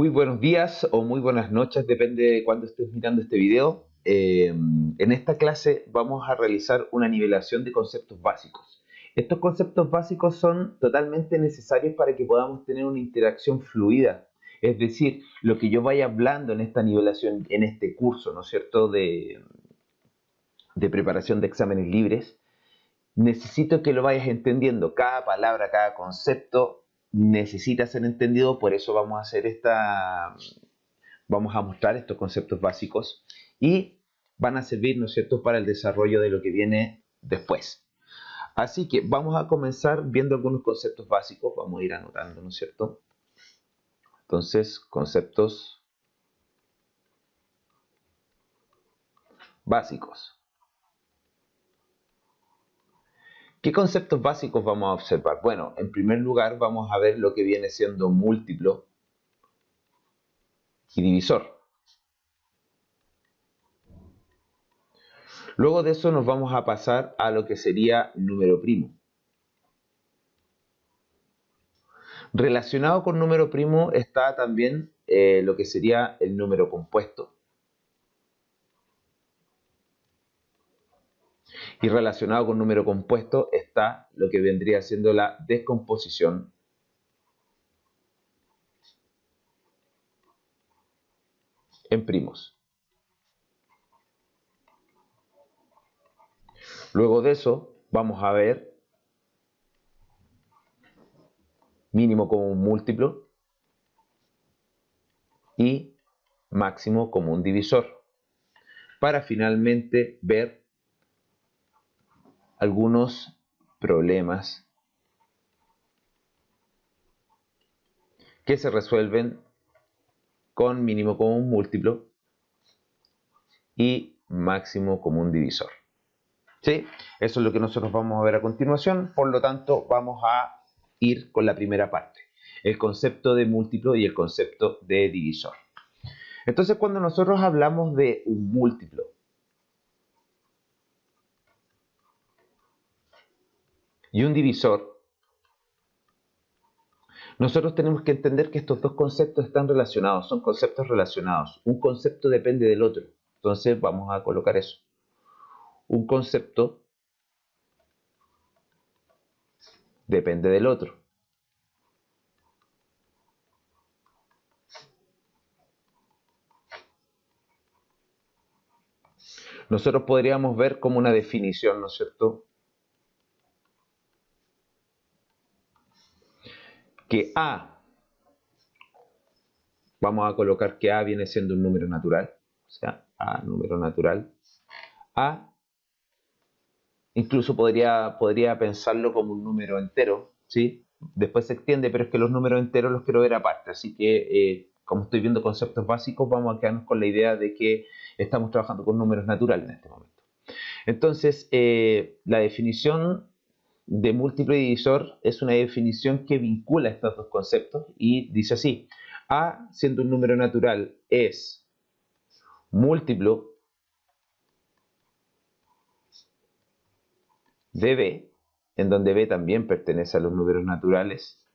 Muy buenos días o muy buenas noches, depende de cuándo estés mirando este video. En esta clase vamos a realizar una nivelación de conceptos básicos. Estos conceptos básicos son totalmente necesarios para que podamos tener una interacción fluida. Es decir, lo que yo vaya hablando en esta nivelación, en este curso, ¿no es cierto?, de preparación de exámenes libres, necesito que lo vayas entendiendo. Cada palabra, cada concepto necesita ser entendido, por eso vamos a hacer vamos a mostrar estos conceptos básicos y van a servir, ¿no es cierto?, para el desarrollo de lo que viene después. Así que vamos a comenzar viendo algunos conceptos básicos, vamos a ir anotando, ¿no es cierto? Entonces, conceptos básicos. ¿Qué conceptos básicos vamos a observar? Bueno, en primer lugar vamos a ver lo que viene siendo múltiplo y divisor. Luego de eso nos vamos a pasar a lo que sería número primo. Relacionado con número primo está también lo que sería el número compuesto. Y relacionado con número compuesto está lo que vendría siendo la descomposición en primos. Luego de eso vamos a ver mínimo común múltiplo y máximo común divisor, para finalmente ver algunos problemas que se resuelven con mínimo común múltiplo y máximo común divisor. ¿Sí? Eso es lo que nosotros vamos a ver a continuación, por lo tanto vamos a ir con la primera parte, el concepto de múltiplo y el concepto de divisor. Entonces, cuando nosotros hablamos de un múltiplo y un divisor, nosotros tenemos que entender que estos dos conceptos están relacionados, son conceptos relacionados. Un concepto depende del otro. Entonces, vamos a colocar eso. Un concepto depende del otro. Nosotros podríamos ver como una definición, ¿no es cierto?, que A, vamos a colocar que A viene siendo un número natural, o sea, A, número natural. A, incluso podría pensarlo como un número entero, ¿sí? Después se extiende, pero es que los números enteros los quiero ver aparte, así que como estoy viendo conceptos básicos, vamos a quedarnos con la idea de que estamos trabajando con números naturales en este momento. Entonces, la definición de múltiplo y divisor es una definición que vincula estos dos conceptos y dice así: A, siendo un número natural, es múltiplo de B, en donde B también pertenece a los números naturales,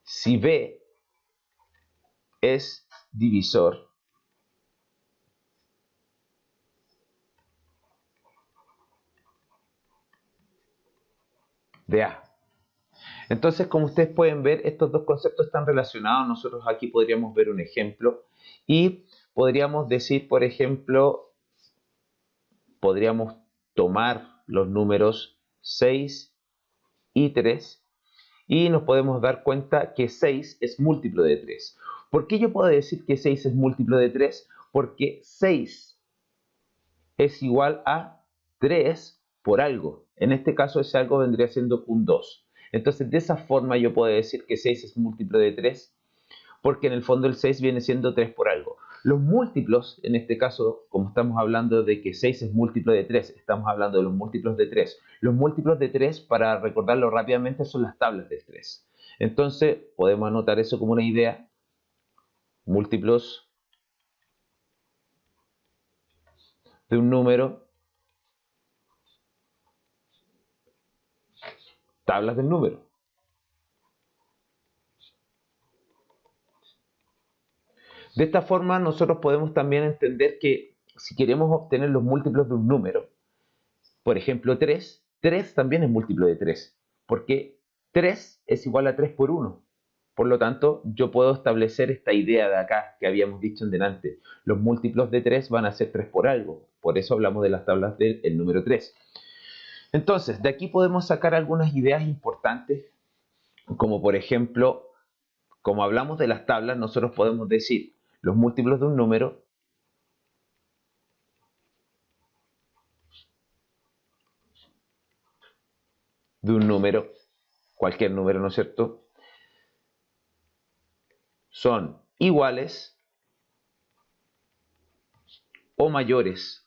si B es divisor de A. Entonces, como ustedes pueden ver, estos dos conceptos están relacionados. Nosotros aquí podríamos ver un ejemplo y podríamos decir, por ejemplo, podríamos tomar los números 6 y 3 y nos podemos dar cuenta que 6 es múltiplo de 3. ¿Por qué yo puedo decir que 6 es múltiplo de 3? Porque 6 es igual a 3 por algo. En este caso ese algo vendría siendo un 2. Entonces de esa forma yo puedo decir que 6 es múltiplo de 3 porque en el fondo el 6 viene siendo 3 por algo. Los múltiplos, en este caso, como estamos hablando de que 6 es múltiplo de 3, estamos hablando de los múltiplos de 3. Los múltiplos de 3, para recordarlo rápidamente, son las tablas del 3. Entonces, podemos anotar eso como una idea. Múltiplos de un número, tablas del número. De esta forma nosotros podemos también entender que si queremos obtener los múltiplos de un número, por ejemplo 3, 3 también es múltiplo de 3, porque 3 es igual a 3 por 1. Por lo tanto, yo puedo establecer esta idea de acá que habíamos dicho en delante. Los múltiplos de 3 van a ser 3 por algo. Por eso hablamos de las tablas del número 3. Entonces, de aquí podemos sacar algunas ideas importantes, como por ejemplo, como hablamos de las tablas, nosotros podemos decir los múltiplos de un número cualquier número, ¿no es cierto? Son iguales o mayores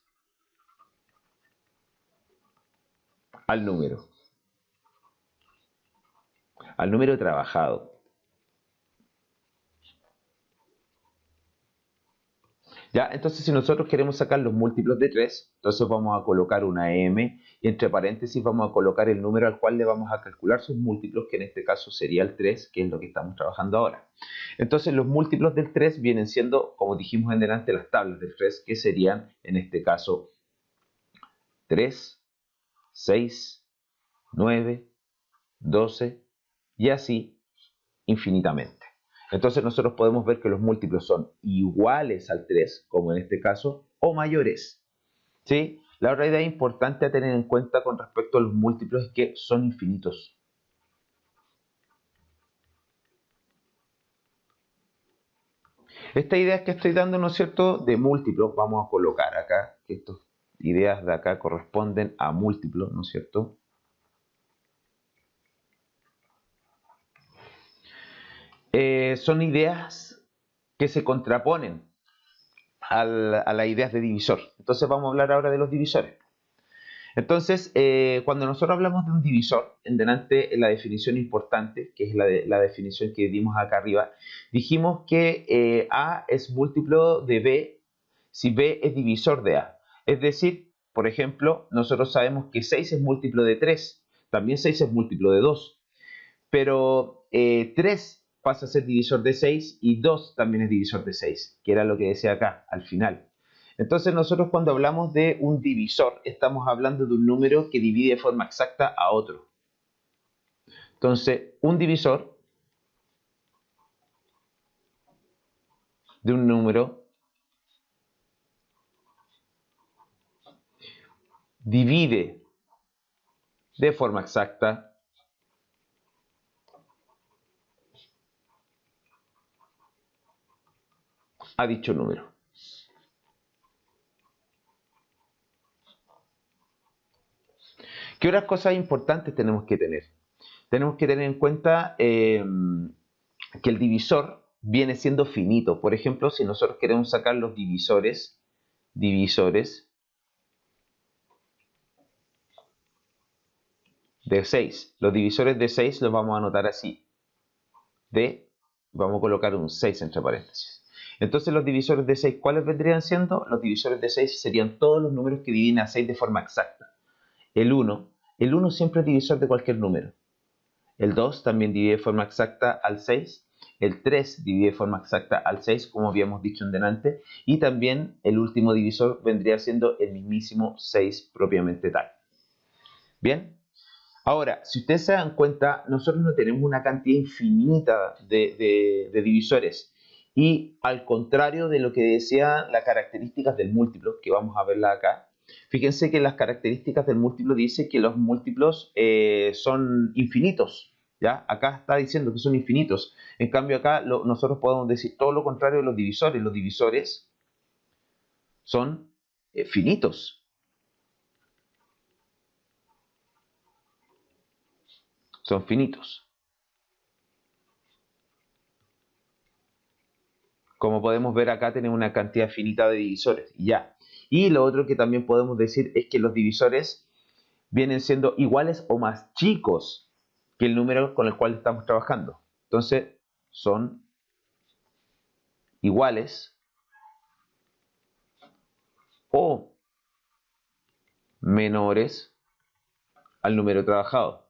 al número trabajado. ¿Ya? Entonces, si nosotros queremos sacar los múltiplos de 3, entonces vamos a colocar una m y entre paréntesis vamos a colocar el número al cual le vamos a calcular sus múltiplos, que en este caso sería el 3, que es lo que estamos trabajando ahora. Entonces, los múltiplos del 3 vienen siendo, como dijimos en delante, las tablas del 3, que serían, en este caso, 3, 6, 9, 12 y así infinitamente. Entonces nosotros podemos ver que los múltiplos son iguales al 3, como en este caso, o mayores. ¿Sí? La otra idea importante a tener en cuenta con respecto a los múltiplos es que son infinitos. Esta idea que estoy dando, ¿no es cierto?, de múltiplos, vamos a colocar acá, que estas ideas de acá corresponden a múltiplos, ¿no es cierto? Son ideas que se contraponen a las ideas de divisor. Entonces vamos a hablar ahora de los divisores. Entonces, cuando nosotros hablamos de un divisor, en delante la definición importante, que es la definición que dimos acá arriba, dijimos que A es múltiplo de B si B es divisor de A. Es decir, por ejemplo, nosotros sabemos que 6 es múltiplo de 3, también 6 es múltiplo de 2, pero 3 pasa a ser divisor de 6 y 2 también es divisor de 6, que era lo que decía acá, al final. Entonces nosotros cuando hablamos de un divisor, estamos hablando de un número que divide de forma exacta a otro. Entonces, un divisor de un número divide de forma exacta a dicho número. ¿Qué otras cosas importantes tenemos que tener? Tenemos que tener en cuenta que el divisor viene siendo finito. Por ejemplo, si nosotros queremos sacar los divisores de 6. Los divisores de 6 los vamos a anotar así. Vamos a colocar un 6 entre paréntesis. Entonces los divisores de 6, ¿cuáles vendrían siendo? Los divisores de 6 serían todos los números que dividen a 6 de forma exacta. El 1 siempre es divisor de cualquier número. El 2 también divide de forma exacta al 6. El 3 divide de forma exacta al 6, como habíamos dicho en delante. Y también el último divisor vendría siendo el mismísimo 6 propiamente tal. Bien. Ahora, si ustedes se dan cuenta, nosotros no tenemos una cantidad infinita de divisores. Y al contrario de lo que decían las características del múltiplo, que vamos a verla acá, fíjense que las características del múltiplo dicen que los múltiplos son infinitos. ¿Ya? Acá está diciendo que son infinitos. En cambio acá nosotros podemos decir todo lo contrario de los divisores. Los divisores son finitos. Son finitos. Como podemos ver acá tenemos una cantidad finita de divisores. Ya. Y lo otro que también podemos decir es que los divisores vienen siendo iguales o más chicos que el número con el cual estamos trabajando. Entonces son iguales o menores al número trabajado.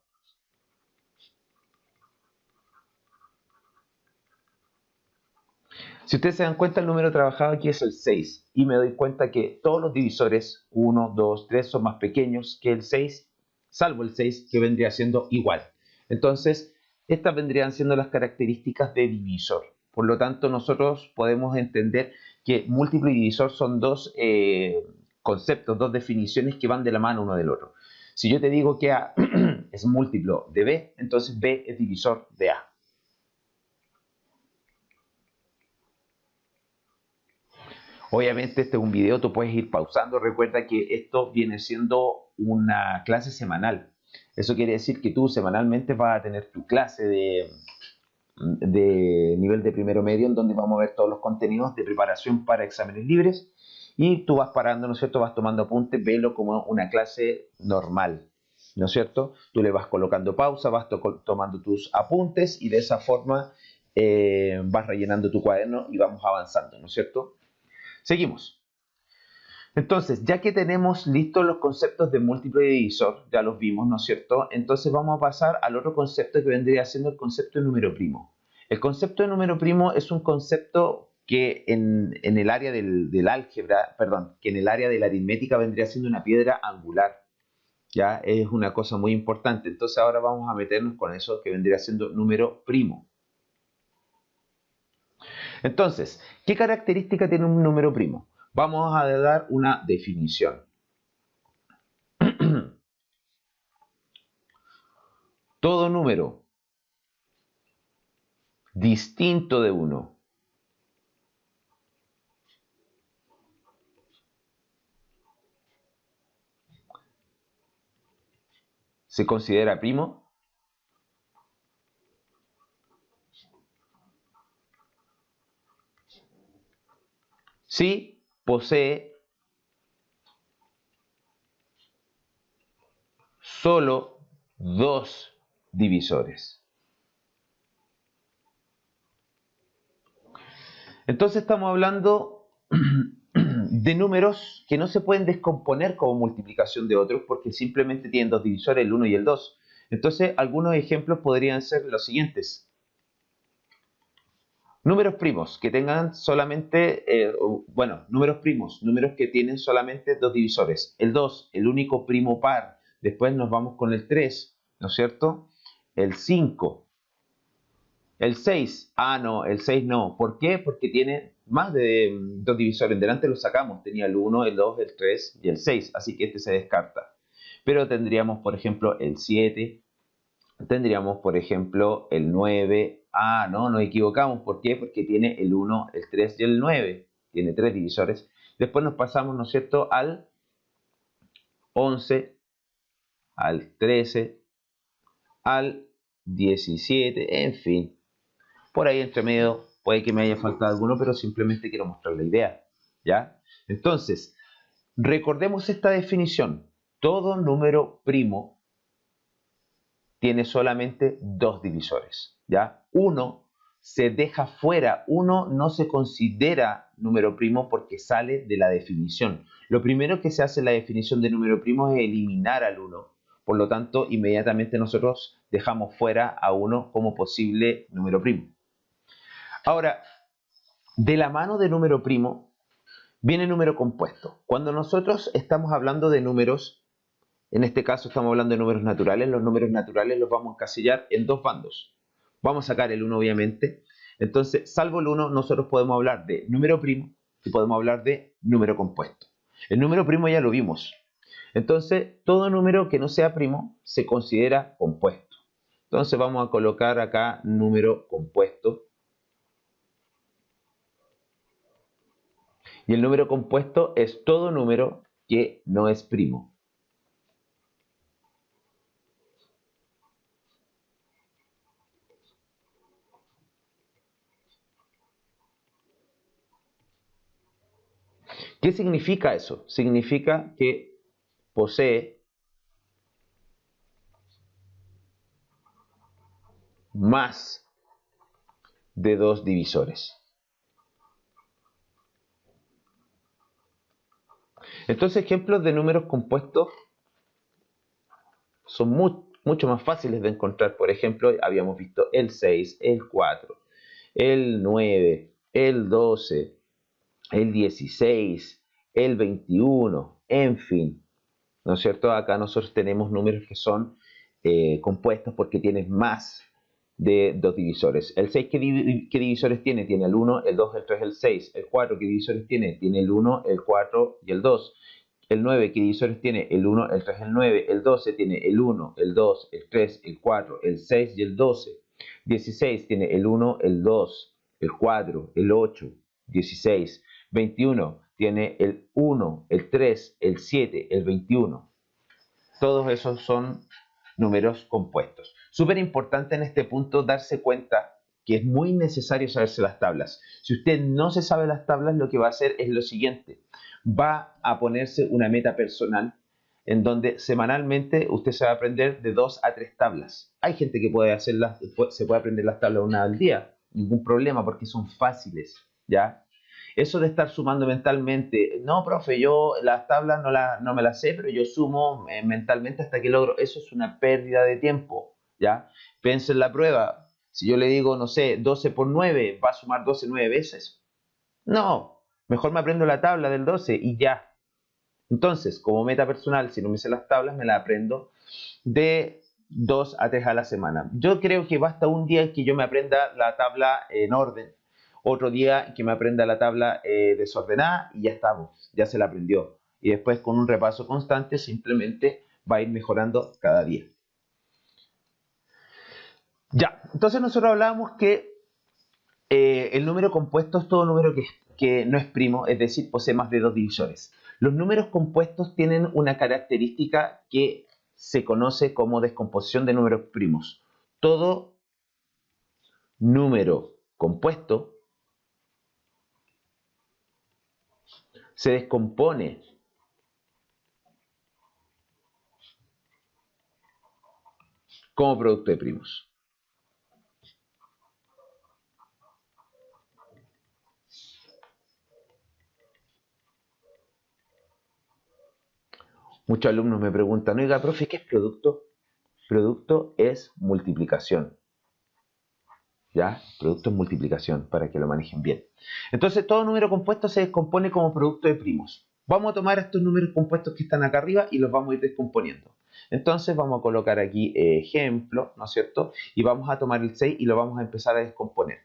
Si ustedes se dan cuenta, el número trabajado aquí es el 6 y me doy cuenta que todos los divisores 1, 2, 3 son más pequeños que el 6, salvo el 6 que vendría siendo igual. Entonces, estas vendrían siendo las características de divisor. Por lo tanto, nosotros podemos entender que múltiplo y divisor son dos conceptos, dos definiciones que van de la mano uno del otro. Si yo te digo que A es múltiplo de B, entonces B es divisor de A. Obviamente este es un video, tú puedes ir pausando. Recuerda que esto viene siendo una clase semanal. Eso quiere decir que tú semanalmente vas a tener tu clase de nivel de primero medio, en donde vamos a ver todos los contenidos de preparación para exámenes libres. Y tú vas parando, ¿no es cierto? Vas tomando apuntes, velo como una clase normal, ¿no es cierto? Tú le vas colocando pausa, vas tomando tus apuntes y de esa forma vas rellenando tu cuaderno y vamos avanzando, ¿no es cierto? Seguimos. Entonces, ya que tenemos listos los conceptos de múltiplo y divisor, ya los vimos, ¿no es cierto? Entonces vamos a pasar al otro concepto que vendría siendo el concepto de número primo. El concepto de número primo es un concepto que en el área del álgebra, perdón, que en el área de la aritmética vendría siendo una piedra angular. Ya es una cosa muy importante. Entonces ahora vamos a meternos con eso que vendría siendo número primo. Entonces, ¿qué característica tiene un número primo? Vamos a dar una definición. Todo número distinto de 1 se considera primo si posee solo dos divisores. Entonces estamos hablando de números que no se pueden descomponer como multiplicación de otros porque simplemente tienen dos divisores, el 1 y el 2. Entonces algunos ejemplos podrían ser los siguientes. Números primos que tengan solamente, números primos, números que tienen solamente dos divisores. El 2, el único primo par. Después nos vamos con el 3, ¿no es cierto? El 5. El 6, no, el 6 no. ¿Por qué? Porque tiene más de dos divisores. Delante lo sacamos, tenía el 1, el 2, el 3 y el 6, así que este se descarta. Pero tendríamos, por ejemplo, el 7, tendríamos, por ejemplo, el 9. No, nos equivocamos. ¿Por qué? Porque tiene el 1, el 3 y el 9. Tiene tres divisores. Después nos pasamos, ¿no es cierto?, al 11, al 13, al 17, en fin. Por ahí entre medio puede que me haya faltado alguno, pero simplemente quiero mostrar la idea, ¿ya? Entonces, recordemos esta definición. Todo número primo tiene solamente dos divisores, ¿ya? Uno se deja fuera, uno no se considera número primo porque sale de la definición. Lo primero que se hace en la definición de número primo es eliminar al 1. Por lo tanto, inmediatamente nosotros dejamos fuera a 1 como posible número primo. Ahora, de la mano de número primo viene número compuesto. Cuando nosotros estamos hablando de números, en este caso estamos hablando de números naturales, los números naturales los vamos a encasillar en dos bandos. Vamos a sacar el 1 obviamente. Entonces, salvo el 1, nosotros podemos hablar de número primo y podemos hablar de número compuesto. El número primo ya lo vimos. Entonces, todo número que no sea primo se considera compuesto. Entonces vamos a colocar acá número compuesto. Y el número compuesto es todo número que no es primo. ¿Qué significa eso? Significa que posee más de dos divisores. Entonces, ejemplos de números compuestos son mucho más fáciles de encontrar. Por ejemplo, habíamos visto el 6, el 4, el 9, el 12, el 16, el 21, en fin, ¿no es cierto? Acá nosotros tenemos números que son compuestos porque tienen más de dos divisores. El 6, ¿qué divisores tiene? Tiene el 1, el 2, el 3, el 6. El 4, ¿qué divisores tiene? Tiene el 1, el 4 y el 2. El 9, ¿qué divisores tiene? El 1, el 3, el 9. El 12 tiene el 1, el 2, el 3, el 4, el 6 y el 12. 16 tiene el 1, el 2, el 4, el 8, 16. 21 tiene el 1, el 3, el 7, el 21. Todos esos son números compuestos. Súper importante en este punto darse cuenta que es muy necesario saberse las tablas. Si usted no se sabe las tablas, lo que va a hacer es lo siguiente. Va a ponerse una meta personal en donde semanalmente usted se va a aprender de 2 a 3 tablas. Hay gente que puede hacerlas, se puede aprender las tablas una al día, ningún problema porque son fáciles, ¿ya? Eso de estar sumando mentalmente, no, profe, yo las tablas no me las sé, pero yo sumo mentalmente hasta que logro. Eso es una pérdida de tiempo, ¿ya? Piensa en la prueba. Si yo le digo, no sé, 12 por 9, ¿va a sumar 12 9 veces? No, mejor me aprendo la tabla del 12 y ya. Entonces, como meta personal, si no me sé las tablas, me las aprendo de 2 a 3 a la semana. Yo creo que basta un día que yo me aprenda la tabla en orden, otro día que me aprenda la tabla desordenada y ya estamos, ya se la aprendió. Y después con un repaso constante simplemente va a ir mejorando cada día. Ya, entonces nosotros hablábamos que el número compuesto es todo número que no es primo, es decir, posee más de dos divisores. Los números compuestos tienen una característica que se conoce como descomposición de números primos. Todo número compuesto se descompone como producto de primos. Muchos alumnos me preguntan, oiga, profe, ¿qué es producto? Producto es multiplicación. ¿Ya? Producto es multiplicación, para que lo manejen bien. Entonces, todo número compuesto se descompone como producto de primos. Vamos a tomar estos números compuestos que están acá arriba y los vamos a ir descomponiendo. Entonces, vamos a colocar aquí ejemplo, ¿no es cierto? Y vamos a tomar el 6 y lo vamos a empezar a descomponer.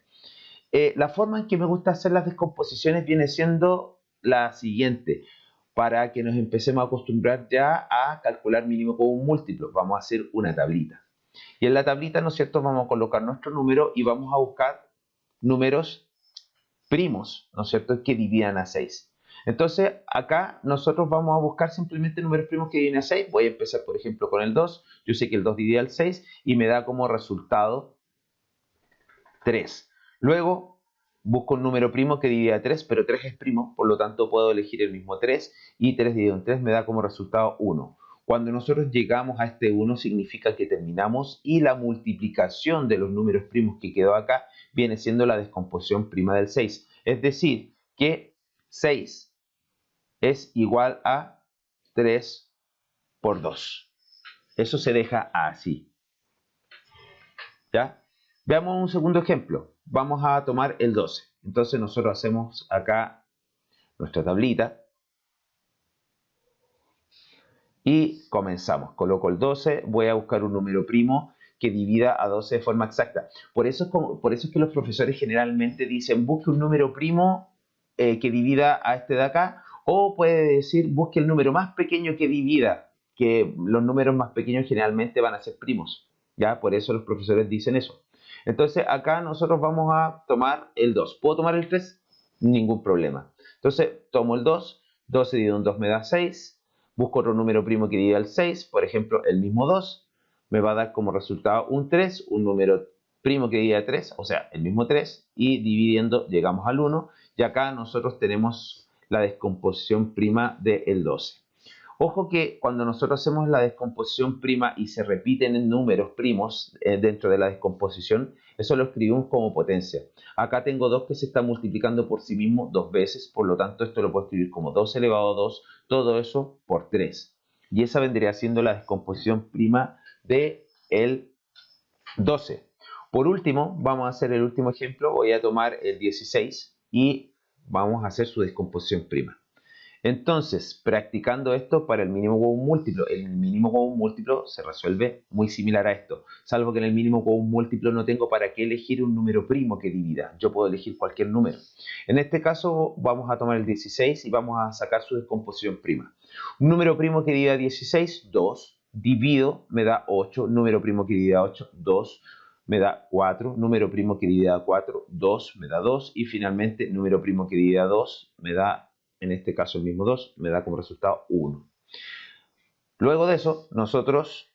La forma en que me gusta hacer las descomposiciones viene siendo la siguiente. Para que nos empecemos a acostumbrar ya a calcular mínimo con un múltiplo, vamos a hacer una tablita. Y en la tablita, ¿no es cierto?, vamos a colocar nuestro número y vamos a buscar números primos, ¿no es cierto?, que dividan a 6. Entonces, acá nosotros vamos a buscar simplemente números primos que dividen a 6. Voy a empezar, por ejemplo, con el 2. Yo sé que el 2 divide al 6 y me da como resultado 3. Luego, busco un número primo que divide a 3, pero 3 es primo, por lo tanto puedo elegir el mismo 3 y 3 dividido en 3 me da como resultado 1. Cuando nosotros llegamos a este 1 significa que terminamos y la multiplicación de los números primos que quedó acá viene siendo la descomposición prima del 6. Es decir, que 6 es igual a 3 por 2. Eso se deja así. ¿Ya? Veamos un segundo ejemplo. Vamos a tomar el 12. Entonces nosotros hacemos acá nuestra tablita. Y comenzamos. Coloco el 12. Voy a buscar un número primo que divida a 12 de forma exacta. Por eso es que los profesores generalmente dicen busque un número primo que divida a este de acá. O puede decir busque el número más pequeño que divida. Que los números más pequeños generalmente van a ser primos. ¿Ya? Por eso los profesores dicen eso. Entonces acá nosotros vamos a tomar el 2. ¿Puedo tomar el 3? Ningún problema. Entonces tomo el 2. 12 dividido en 2 me da 6. Busco otro número primo que divida al 6. Por ejemplo, el mismo 2. Me va a dar como resultado un 3. Un número primo que divide a 3. O sea, el mismo 3. Y dividiendo llegamos al 1. Y acá nosotros tenemos la descomposición prima del 12. Ojo que cuando nosotros hacemos la descomposición prima y se repiten en números primos dentro de la descomposición, eso lo escribimos como potencia. Acá tengo 2 que se está multiplicando por sí mismo 2 veces, por lo tanto esto lo puedo escribir como 2 elevado a 2, todo eso por 3. Y esa vendría siendo la descomposición prima del 12. Por último, vamos a hacer el último ejemplo, voy a tomar el 16. y vamos a hacer su descomposición prima. Entonces, practicando esto para el mínimo común múltiplo, el mínimo común múltiplo se resuelve muy similar a esto, salvo que en el mínimo común múltiplo no tengo para qué elegir un número primo que divida, yo puedo elegir cualquier número. En este caso vamos a tomar el 16 y vamos a sacar su descomposición prima. Un número primo que divida 16, 2, divido, me da 8, número primo que divida 8, 2, me da 4, número primo que divida 4, 2, me da 2, y finalmente número primo que divida 2, me da, en este caso el mismo 2, me da como resultado 1. Luego de eso, nosotros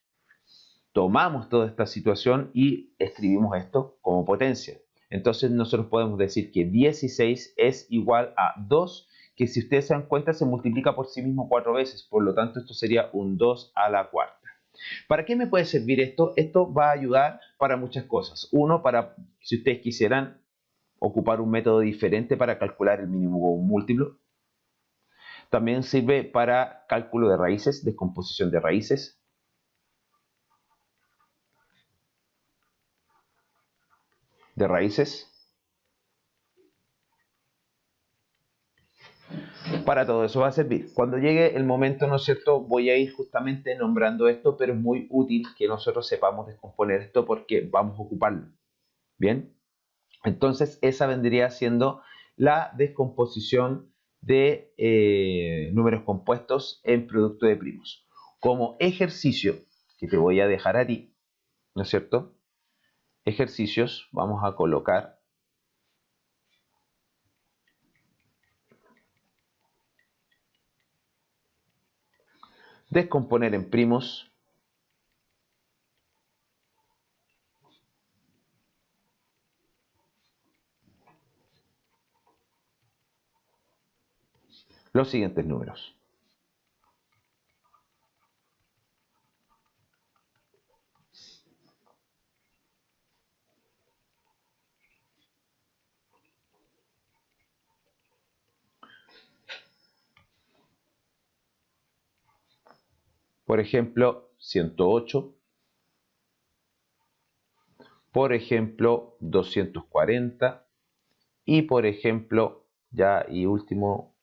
tomamos toda esta situación y escribimos esto como potencia. Entonces nosotros podemos decir que 16 es igual a 2, que si ustedes se dan cuenta se multiplica por sí mismo 4 veces, por lo tanto esto sería un 2 a la cuarta. ¿Para qué me puede servir esto? Esto va a ayudar para muchas cosas. Uno, para si ustedes quisieran ocupar un método diferente para calcular el mínimo común múltiplo. También sirve para cálculo de raíces, descomposición de raíces. Para todo eso va a servir. Cuando llegue el momento, ¿no es cierto?, voy a ir justamente nombrando esto, pero es muy útil que nosotros sepamos descomponer esto porque vamos a ocuparlo. ¿Bien? Entonces, esa vendría siendo la descomposición de números compuestos en producto de primos. Como ejercicio, que te voy a dejar a ti, ¿no es cierto? Ejercicios, vamos a colocar descomponer en primos los siguientes números. Por ejemplo, 108. Por ejemplo, 240. Y por ejemplo, ya y último,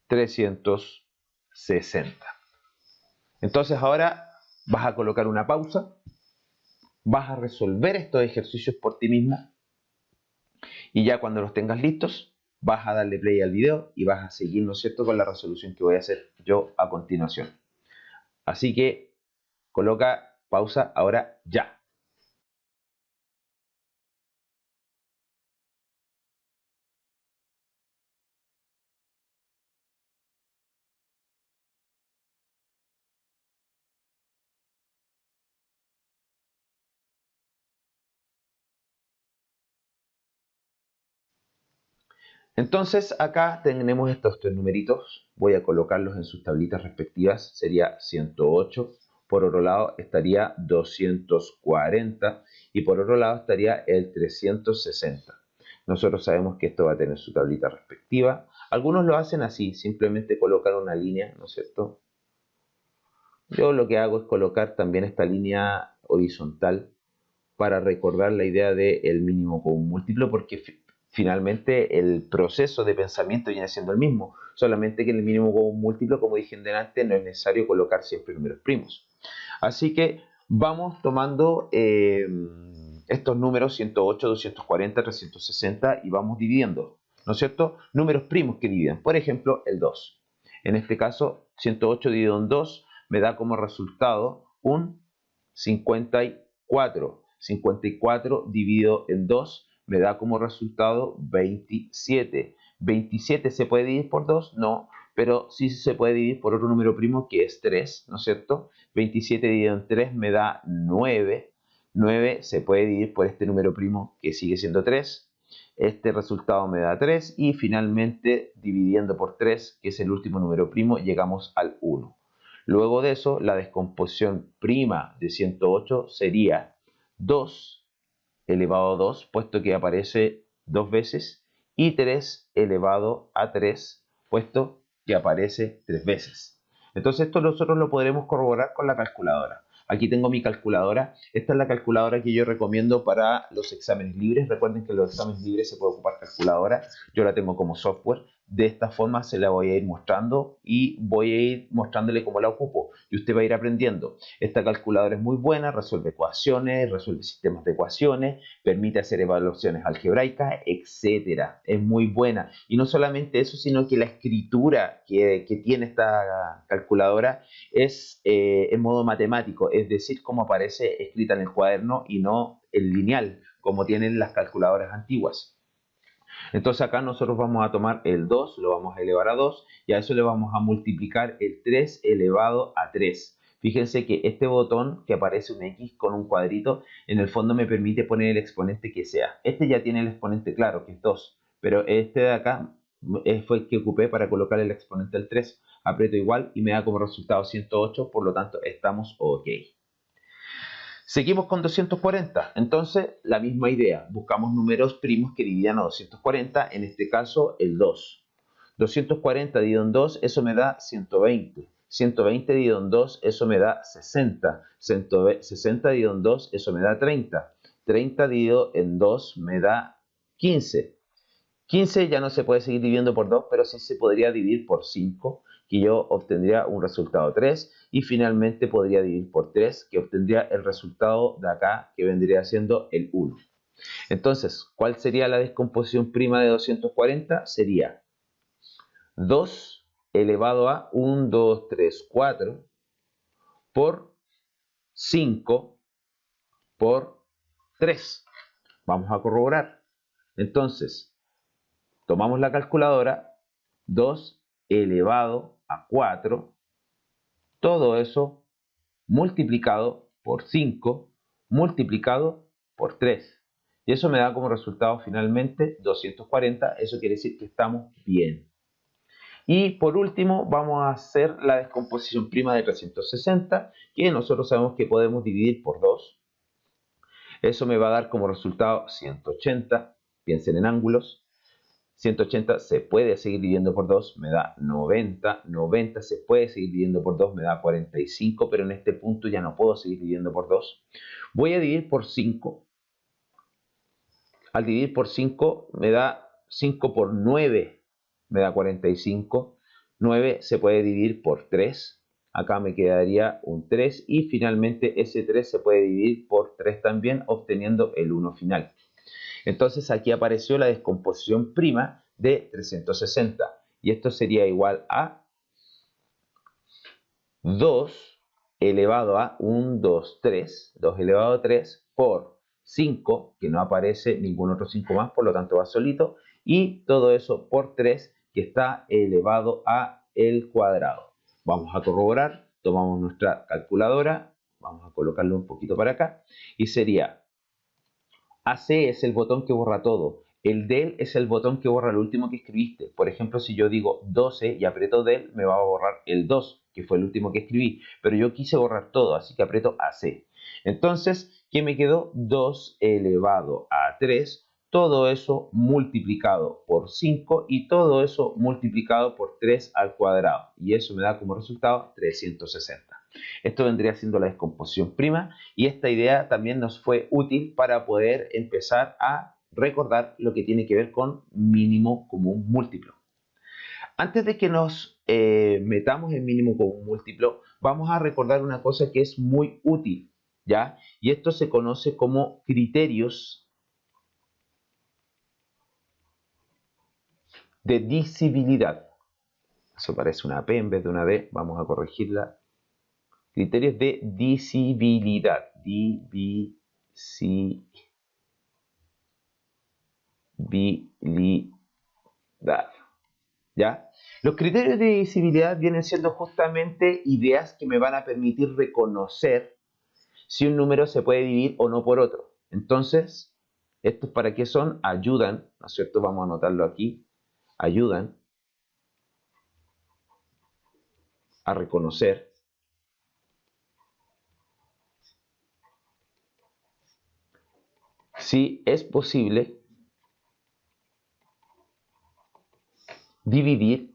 360. Entonces ahora vas a colocar una pausa, vas a resolver estos ejercicios por ti mismo y ya cuando los tengas listos vas a darle play al video y vas a seguir, ¿no es cierto?, con la resolución que voy a hacer yo a continuación. Así que coloca pausa ahora ya. Entonces acá tenemos estos tres numeritos, voy a colocarlos en sus tablitas respectivas, sería 108, por otro lado estaría 240 y por otro lado estaría el 360. Nosotros sabemos que esto va a tener su tablita respectiva. Algunos lo hacen así, simplemente colocan una línea, ¿no es cierto? Yo lo que hago es colocar también esta línea horizontal para recordar la idea del mínimo común múltiplo, porque finalmente el proceso de pensamiento viene siendo el mismo, solamente que en el mínimo común múltiplo, como dije antes, no es necesario colocar siempre números primos. Así que vamos tomando estos números 108, 240, 360 y vamos dividiendo, ¿no es cierto?, números primos que dividen. Por ejemplo, el 2. En este caso, 108 dividido en 2 me da como resultado un 54. 54 dividido en 2 me da como resultado 27. ¿27 se puede dividir por 2? No, pero sí se puede dividir por otro número primo que es 3, ¿no es cierto? 27 dividido en 3 me da 9. 9 se puede dividir por este número primo que sigue siendo 3. Este resultado me da 3 y finalmente dividiendo por 3, que es el último número primo, llegamos al 1. Luego de eso, la descomposición prima de 108 sería 2 elevado a 2, puesto que aparece dos veces, y 3 elevado a 3, puesto que aparece tres veces. Entonces esto nosotros lo podremos corroborar con la calculadora. Aquí tengo mi calculadora. Esta es la calculadora que yo recomiendo para los exámenes libres. Recuerden que en los exámenes libres se puede ocupar calculadora. Yo la tengo como software. De esta forma se la voy a ir mostrando y voy a ir mostrándole cómo la ocupo. Y usted va a ir aprendiendo. Esta calculadora es muy buena, resuelve ecuaciones, resuelve sistemas de ecuaciones, permite hacer evaluaciones algebraicas, etcétera. Es muy buena. Y no solamente eso, sino que la escritura que tiene esta calculadora es en modo matemático, es decir, como aparece escrita en el cuaderno y no en lineal, como tienen las calculadoras antiguas. Entonces acá nosotros vamos a tomar el 2, lo vamos a elevar a 2 y a eso le vamos a multiplicar el 3 elevado a 3. Fíjense que este botón que aparece un X con un cuadrito, en el fondo me permite poner el exponente que sea. Este ya tiene el exponente claro, que es 2, pero este de acá fue el que ocupé para colocar el exponente del 3. Aprieto igual y me da como resultado 108, por lo tanto estamos OK. Seguimos con 240, entonces la misma idea, buscamos números primos que dividan a 240, en este caso el 2. 240 dividido en 2, eso me da 120. 120 dividido en 2, eso me da 60. 60 dividido en 2, eso me da 30. 30 dividido en 2 me da 15. 15 ya no se puede seguir dividiendo por 2, pero sí se podría dividir por 5, que yo obtendría un resultado 3, y finalmente podría dividir por 3, que obtendría el resultado de acá, que vendría siendo el 1. Entonces, ¿cuál sería la descomposición prima de 240? Sería 2 elevado a 1, 2, 3, 4 por 5 por 3. Vamos a corroborar. Entonces, tomamos la calculadora, 2 elevado a 4, todo eso multiplicado por 5, multiplicado por 3. Y eso me da como resultado finalmente 240, eso quiere decir que estamos bien. Y por último vamos a hacer la descomposición prima de 360, que nosotros sabemos que podemos dividir por 2. Eso me va a dar como resultado 180, piensen en ángulos. 180 se puede seguir dividiendo por 2, me da 90. 90 se puede seguir dividiendo por 2, me da 45, pero en este punto ya no puedo seguir dividiendo por 2. Voy a dividir por 5. Al dividir por 5 me da 5 por 9, me da 45. 9 se puede dividir por 3. Acá me quedaría un 3 y finalmente ese 3 se puede dividir por 3 también, obteniendo el 1 final. Entonces aquí apareció la descomposición prima de 360 y esto sería igual a 2 elevado a 1, 2, 3, 2 elevado a 3 por 5, que no aparece ningún otro 5 más, por lo tanto va solito, y todo eso por 3, que está elevado a el cuadrado. Vamos a corroborar, tomamos nuestra calculadora, vamos a colocarlo un poquito para acá, y sería AC es el botón que borra todo. El del es el botón que borra lo último que escribiste. Por ejemplo, si yo digo 12 y aprieto del, me va a borrar el 2, que fue el último que escribí. Pero yo quise borrar todo, así que aprieto AC. Entonces, ¿qué me quedó? 2 elevado a 3. Todo eso multiplicado por 5 y todo eso multiplicado por 3 al cuadrado. Y eso me da como resultado 360. Esto vendría siendo la descomposición prima y esta idea también nos fue útil para poder empezar a recordar lo que tiene que ver con mínimo común múltiplo. Antes de que nos metamos en mínimo común múltiplo, vamos a recordar una cosa que es muy útil, ¿ya? Y esto se conoce como criterios de divisibilidad. Eso parece una P en vez de una D, vamos a corregirla. Criterios de divisibilidad. ¿Ya? Los criterios de divisibilidad vienen siendo justamente ideas que me van a permitir reconocer si un número se puede dividir o no por otro. Entonces, ¿estos para qué son? Ayudan, ¿no es cierto? Vamos a anotarlo aquí. Ayudan a reconocer si es posible dividir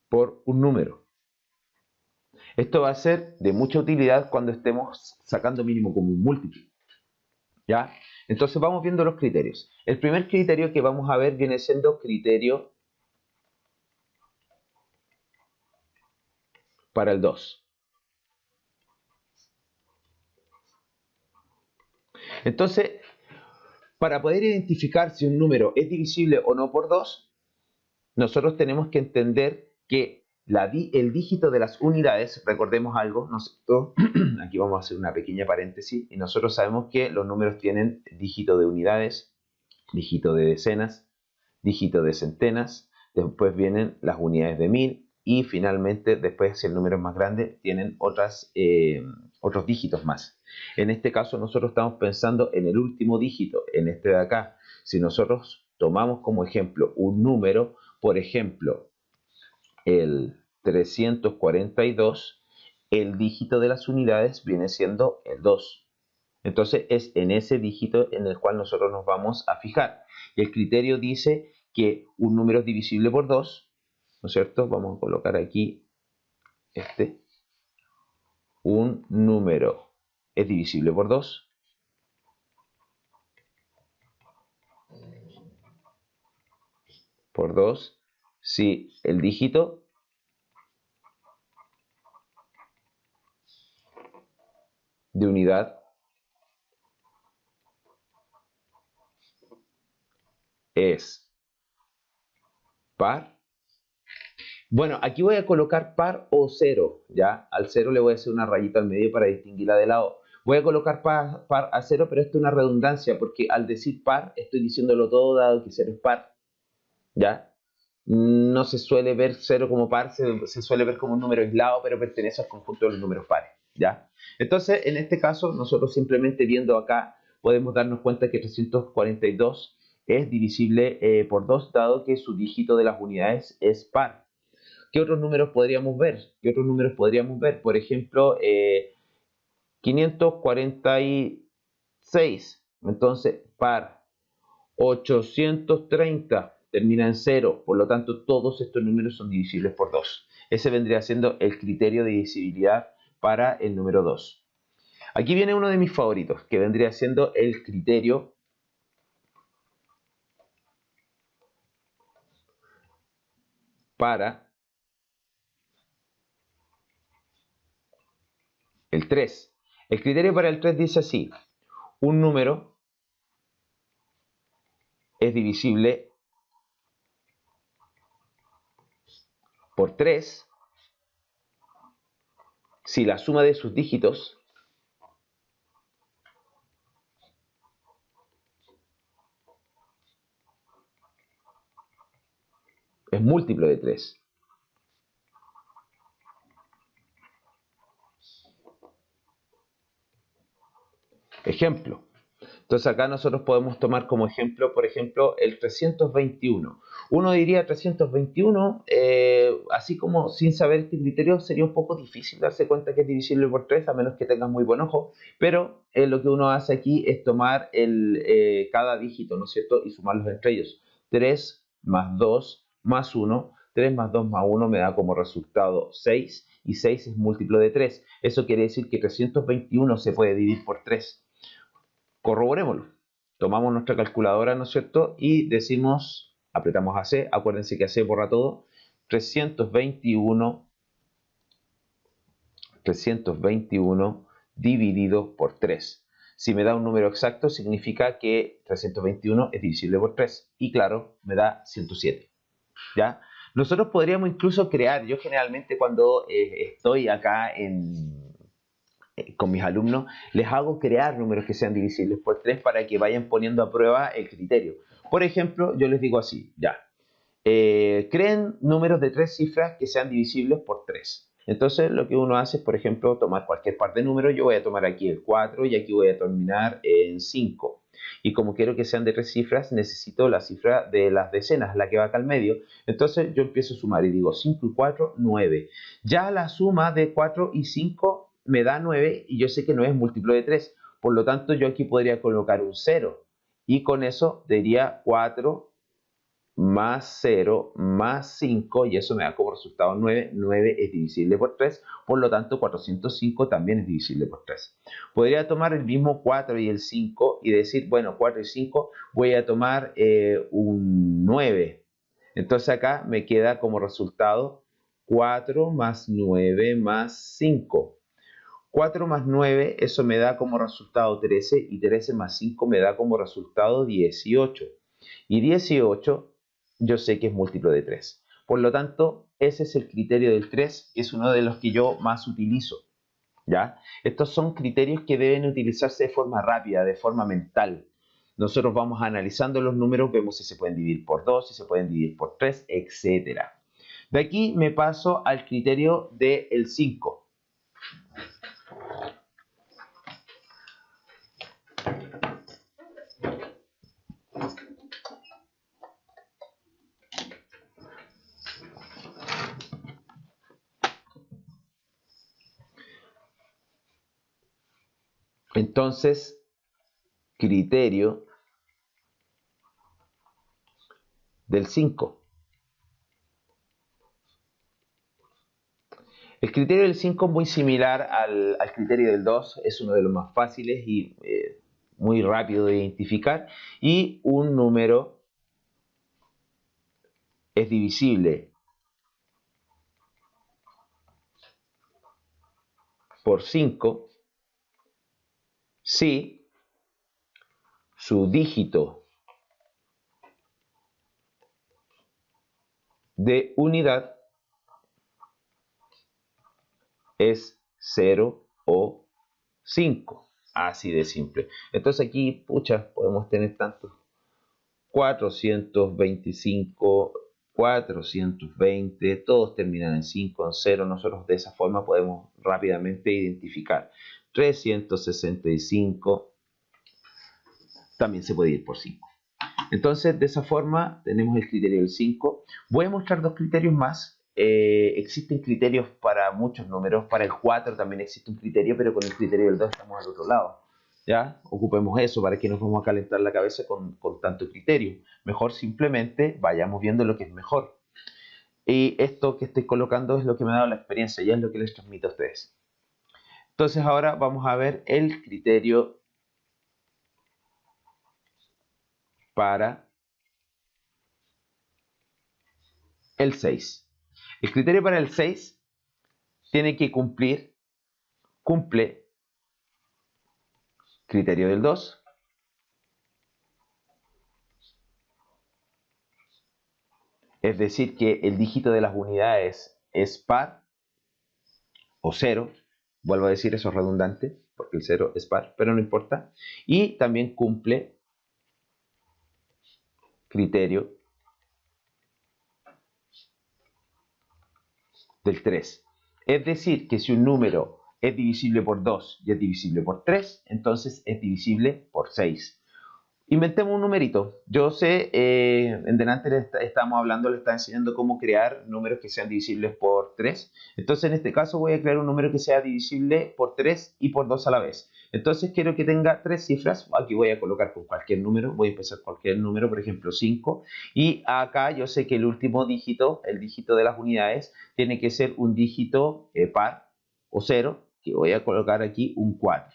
por un número. Esto va a ser de mucha utilidad cuando estemos sacando mínimo común múltiplo. ¿Ya? Entonces vamos viendo los criterios. El primer criterio que vamos a ver viene siendo criterio para el 2. Entonces, para poder identificar si un número es divisible o no por 2, nosotros tenemos que entender que el dígito de las unidades, recordemos algo, nosotros, aquí vamos a hacer una pequeña paréntesis, y nosotros sabemos que los números tienen dígito de unidades, dígito de decenas, dígito de centenas, después vienen las unidades de mil, y finalmente, después, si el número es más grande, tienen otros dígitos más. En este caso, nosotros estamos pensando en el último dígito, en este de acá. Si nosotros tomamos como ejemplo un número, por ejemplo, el 342, el dígito de las unidades viene siendo el 2. Entonces es en ese dígito en el cual nosotros nos vamos a fijar. El criterio dice que un número es divisible por 2, ¿no es cierto? Vamos a colocar aquí un número es divisible por 2 si el dígito de unidad es par. Bueno, aquí voy a colocar par o 0, ¿ya? Al 0 le voy a hacer una rayita al medio para distinguirla de lado. Voy a colocar par a 0, pero esto es una redundancia, porque al decir par estoy diciéndolo todo dado que 0 es par, ¿ya? No se suele ver 0 como par, se suele ver como un número aislado, pero pertenece al conjunto de los números pares, ¿ya? Entonces, en este caso, nosotros simplemente viendo acá, podemos darnos cuenta que 342 es divisible por 2, dado que su dígito de las unidades es par. ¿Qué otros números podríamos ver? Por ejemplo, 546, entonces par. 830 termina en 0, por lo tanto todos estos números son divisibles por 2. Ese vendría siendo el criterio de divisibilidad para el número 2. Aquí viene uno de mis favoritos, que vendría siendo el criterio para el 3. El criterio para el 3 dice así: un número es divisible por 3 si la suma de sus dígitos es múltiplo de 3. Ejemplo. Entonces acá nosotros podemos tomar como ejemplo, por ejemplo, el 321. Uno diría 321, así como sin saber este criterio sería un poco difícil darse cuenta que es divisible por 3, a menos que tengas muy buen ojo, pero lo que uno hace aquí es tomar cada dígito, ¿no es cierto?, y sumarlos entre ellos. 3 más 2 más 1, 3 más 2 más 1 me da como resultado 6, y 6 es múltiplo de 3. Eso quiere decir que 321 se puede dividir por 3. Corroborémoslo. Tomamos nuestra calculadora, ¿no es cierto? Y decimos, apretamos AC, acuérdense que AC borra todo, 321 dividido por 3. Si me da un número exacto, significa que 321 es divisible por 3. Y claro, me da 107. ¿Ya? Nosotros podríamos incluso crear, yo generalmente cuando estoy acá con mis alumnos, les hago crear números que sean divisibles por 3 para que vayan poniendo a prueba el criterio. Por ejemplo, yo les digo así, ya, creen números de 3 cifras que sean divisibles por 3. Entonces lo que uno hace es, por ejemplo, tomar cualquier par de números. Yo voy a tomar aquí el 4 y aquí voy a terminar en 5. Y como quiero que sean de 3 cifras, necesito la cifra de las decenas, la que va acá al medio. Entonces yo empiezo a sumar y digo 5 y 4, 9. Ya la suma de 4 y 5 me da 9 y yo sé que 9 es múltiplo de 3. Por lo tanto, yo aquí podría colocar un 0. Y con eso diría 4 más 0 más 5, y eso me da como resultado 9. 9 es divisible por 3, por lo tanto 405 también es divisible por 3. Podría tomar el mismo 4 y el 5 y decir, bueno, 4 y 5 voy a tomar un 9. Entonces acá me queda como resultado 4 más 9 más 5. 4 más 9, eso me da como resultado 13, y 13 más 5 me da como resultado 18. Y 18 yo sé que es múltiplo de 3. Por lo tanto, ese es el criterio del 3, que es uno de los que yo más utilizo. ¿Ya? Estos son criterios que deben utilizarse de forma rápida, de forma mental. Nosotros vamos analizando los números, vemos si se pueden dividir por 2, si se pueden dividir por 3, etc. De aquí me paso al criterio del 5. Entonces, criterio del 5. El criterio del 5 es muy similar al criterio del 2, es uno de los más fáciles y muy rápido de identificar. Y un número es divisible por 5 si su dígito de unidad es 0 o 5. Así de simple. Entonces aquí, pucha, podemos tener tantos 425, 420, todos terminan en 5, en 0. Nosotros de esa forma podemos rápidamente identificar. 365 también se puede ir por 5. Entonces, de esa forma tenemos el criterio del 5. Voy a mostrar dos criterios más. Existen criterios para muchos números. Para el 4 también existe un criterio, pero con el criterio del 2 estamos al otro lado. ¿Ya? Ocupemos eso, para que nos vamos a calentar la cabeza con tanto criterio. Mejor simplemente vayamos viendo lo que es mejor. Y esto que estoy colocando es lo que me ha dado la experiencia, ya es lo que les transmito a ustedes. Entonces ahora vamos a ver el criterio para el 6. El criterio para el 6 tiene que cumple criterio del 2, es decir, que el dígito de las unidades es par o 0. Vuelvo a decir, eso es redundante, porque el 0 es par, pero no importa. Y también cumple criterio del 3. Es decir, que si un número es divisible por 2 y es divisible por 3, entonces es divisible por 6. Inventemos un numerito. Yo sé, en delante le estamos hablando, le está enseñando cómo crear números que sean divisibles por 3. Entonces, en este caso voy a crear un número que sea divisible por 3 y por 2 a la vez. Entonces, quiero que tenga 3 cifras. Aquí voy a colocar con cualquier número. Voy a empezar cualquier número, por ejemplo 5. Y acá yo sé que el último dígito, el dígito de las unidades, tiene que ser un dígito par o 0, que voy a colocar aquí un 4.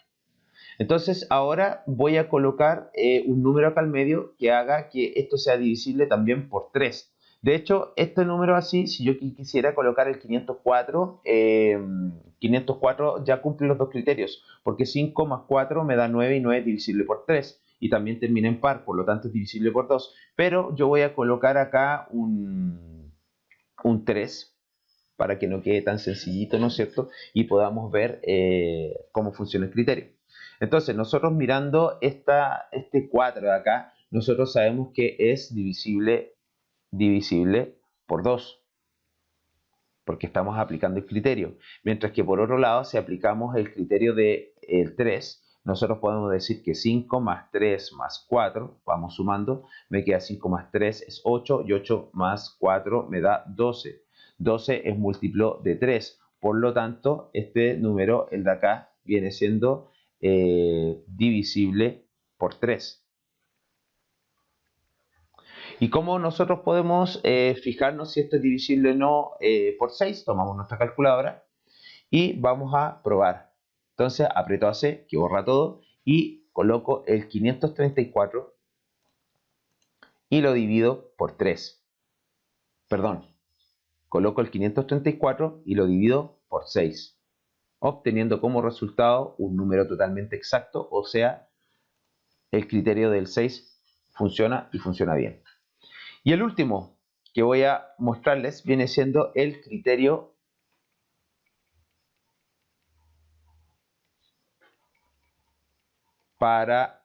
Entonces ahora voy a colocar un número acá al medio que haga que esto sea divisible también por 3. De hecho, este número así, si yo quisiera colocar el 504, 504 ya cumple los dos criterios, porque 5 más 4 me da 9 y 9 es divisible por 3. Y también termina en par, por lo tanto es divisible por 2. Pero yo voy a colocar acá un 3 para que no quede tan sencillito, ¿no es cierto? Y podamos ver cómo funciona el criterio. Entonces, nosotros mirando este 4 de acá, nosotros sabemos que es divisible por 2, porque estamos aplicando el criterio. Mientras que por otro lado, si aplicamos el criterio del 3, nosotros podemos decir que 5 más 3 más 4, vamos sumando, me queda 5 más 3 es 8, y 8 más 4 me da 12. 12 es múltiplo de 3, por lo tanto, este número, el de acá, viene siendo divisible por 3. ¿Y cómo nosotros podemos fijarnos si esto es divisible o no por 6? Tomamos nuestra calculadora y vamos a probar. Entonces aprieto a C, que borra todo, y coloco el 534 y lo divido por 3. Perdón, coloco el 534 y lo divido por 6, obteniendo como resultado un número totalmente exacto, o sea, el criterio del 6 funciona y funciona bien. Y el último que voy a mostrarles viene siendo el criterio para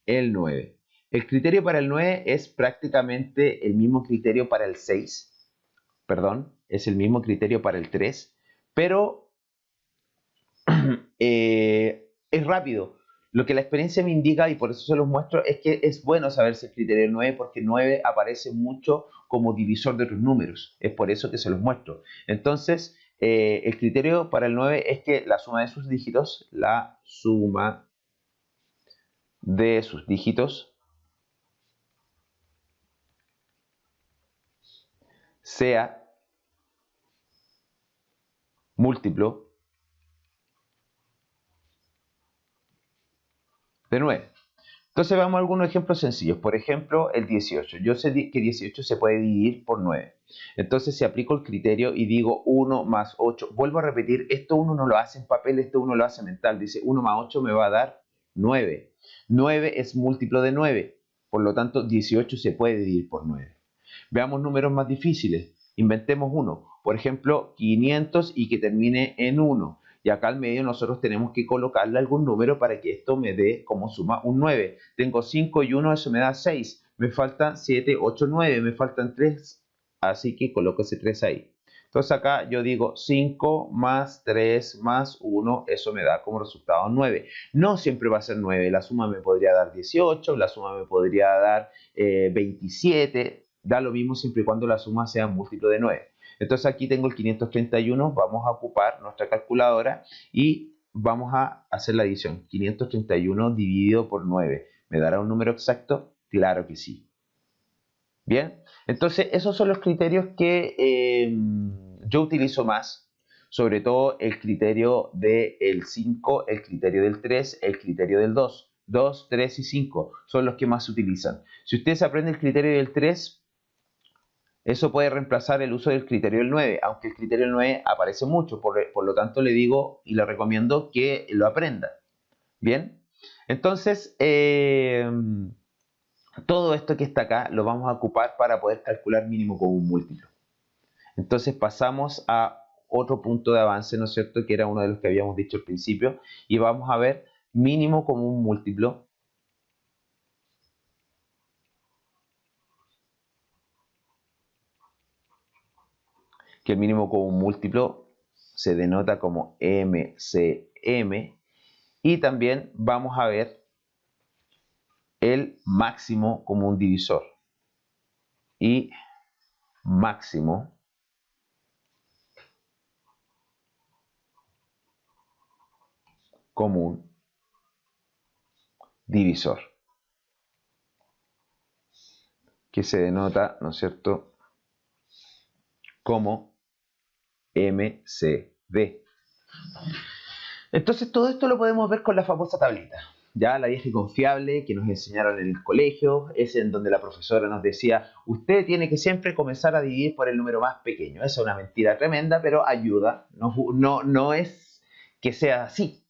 el 9. El criterio para el 9 es prácticamente el mismo criterio para el 6, perdón, es el mismo criterio para el 3, pero es rápido. Lo que la experiencia me indica, y por eso se los muestro, es que es bueno saberse el criterio 9 porque 9 aparece mucho como divisor de otros números. Es por eso que se los muestro. Entonces, el criterio para el 9 es que la suma de sus dígitos, sea múltiplo de 9. Entonces vamos a algunos ejemplos sencillos. Por ejemplo, el 18. Yo sé que 18 se puede dividir por 9. Entonces si aplico el criterio y digo 1 más 8, vuelvo a repetir, esto uno no lo hace en papel, esto uno lo hace mental. Dice 1 más 8 me va a dar 9. 9 es múltiplo de 9. Por lo tanto, 18 se puede dividir por 9. Veamos números más difíciles. Inventemos uno. Por ejemplo, 500 y que termine en 1. Y acá al medio nosotros tenemos que colocarle algún número para que esto me dé como suma un 9. Tengo 5 y 1, eso me da 6. Me faltan 7, 8, 9. Me faltan 3, así que coloco ese 3 ahí. Entonces acá yo digo 5 más 3 más 1, eso me da como resultado 9. No siempre va a ser 9, la suma me podría dar 18, la suma me podría dar 27, da lo mismo siempre y cuando la suma sea múltiplo de 9. Entonces aquí tengo el 531, vamos a ocupar nuestra calculadora y vamos a hacer la adición. 531 dividido por 9, ¿me dará un número exacto? Claro que sí. Bien, entonces esos son los criterios que yo utilizo más, sobre todo el criterio del 5, el criterio del 3, el criterio del 2. 2, 3 y 5 son los que más se utilizan. Si ustedes aprenden el criterio del 3, eso puede reemplazar el uso del criterio del 9, aunque el criterio del 9 aparece mucho, por lo tanto le digo y le recomiendo que lo aprenda. Bien, entonces todo esto que está acá lo vamos a ocupar para poder calcular mínimo común múltiplo. Entonces pasamos a otro punto de avance, ¿no es cierto?, que era uno de los que habíamos dicho al principio, y vamos a ver mínimo común múltiplo. Que el mínimo común múltiplo se denota como MCM, y también vamos a ver el máximo común divisor y máximo común divisor, que se denota, ¿no es cierto?, como MCD. Entonces todo esto lo podemos ver con la famosa tablita, ya la vieja y confiable que nos enseñaron en el colegio, es en donde la profesora nos decía, usted tiene que siempre comenzar a dividir por el número más pequeño. Esa es una mentira tremenda, pero ayuda, no es que sea así.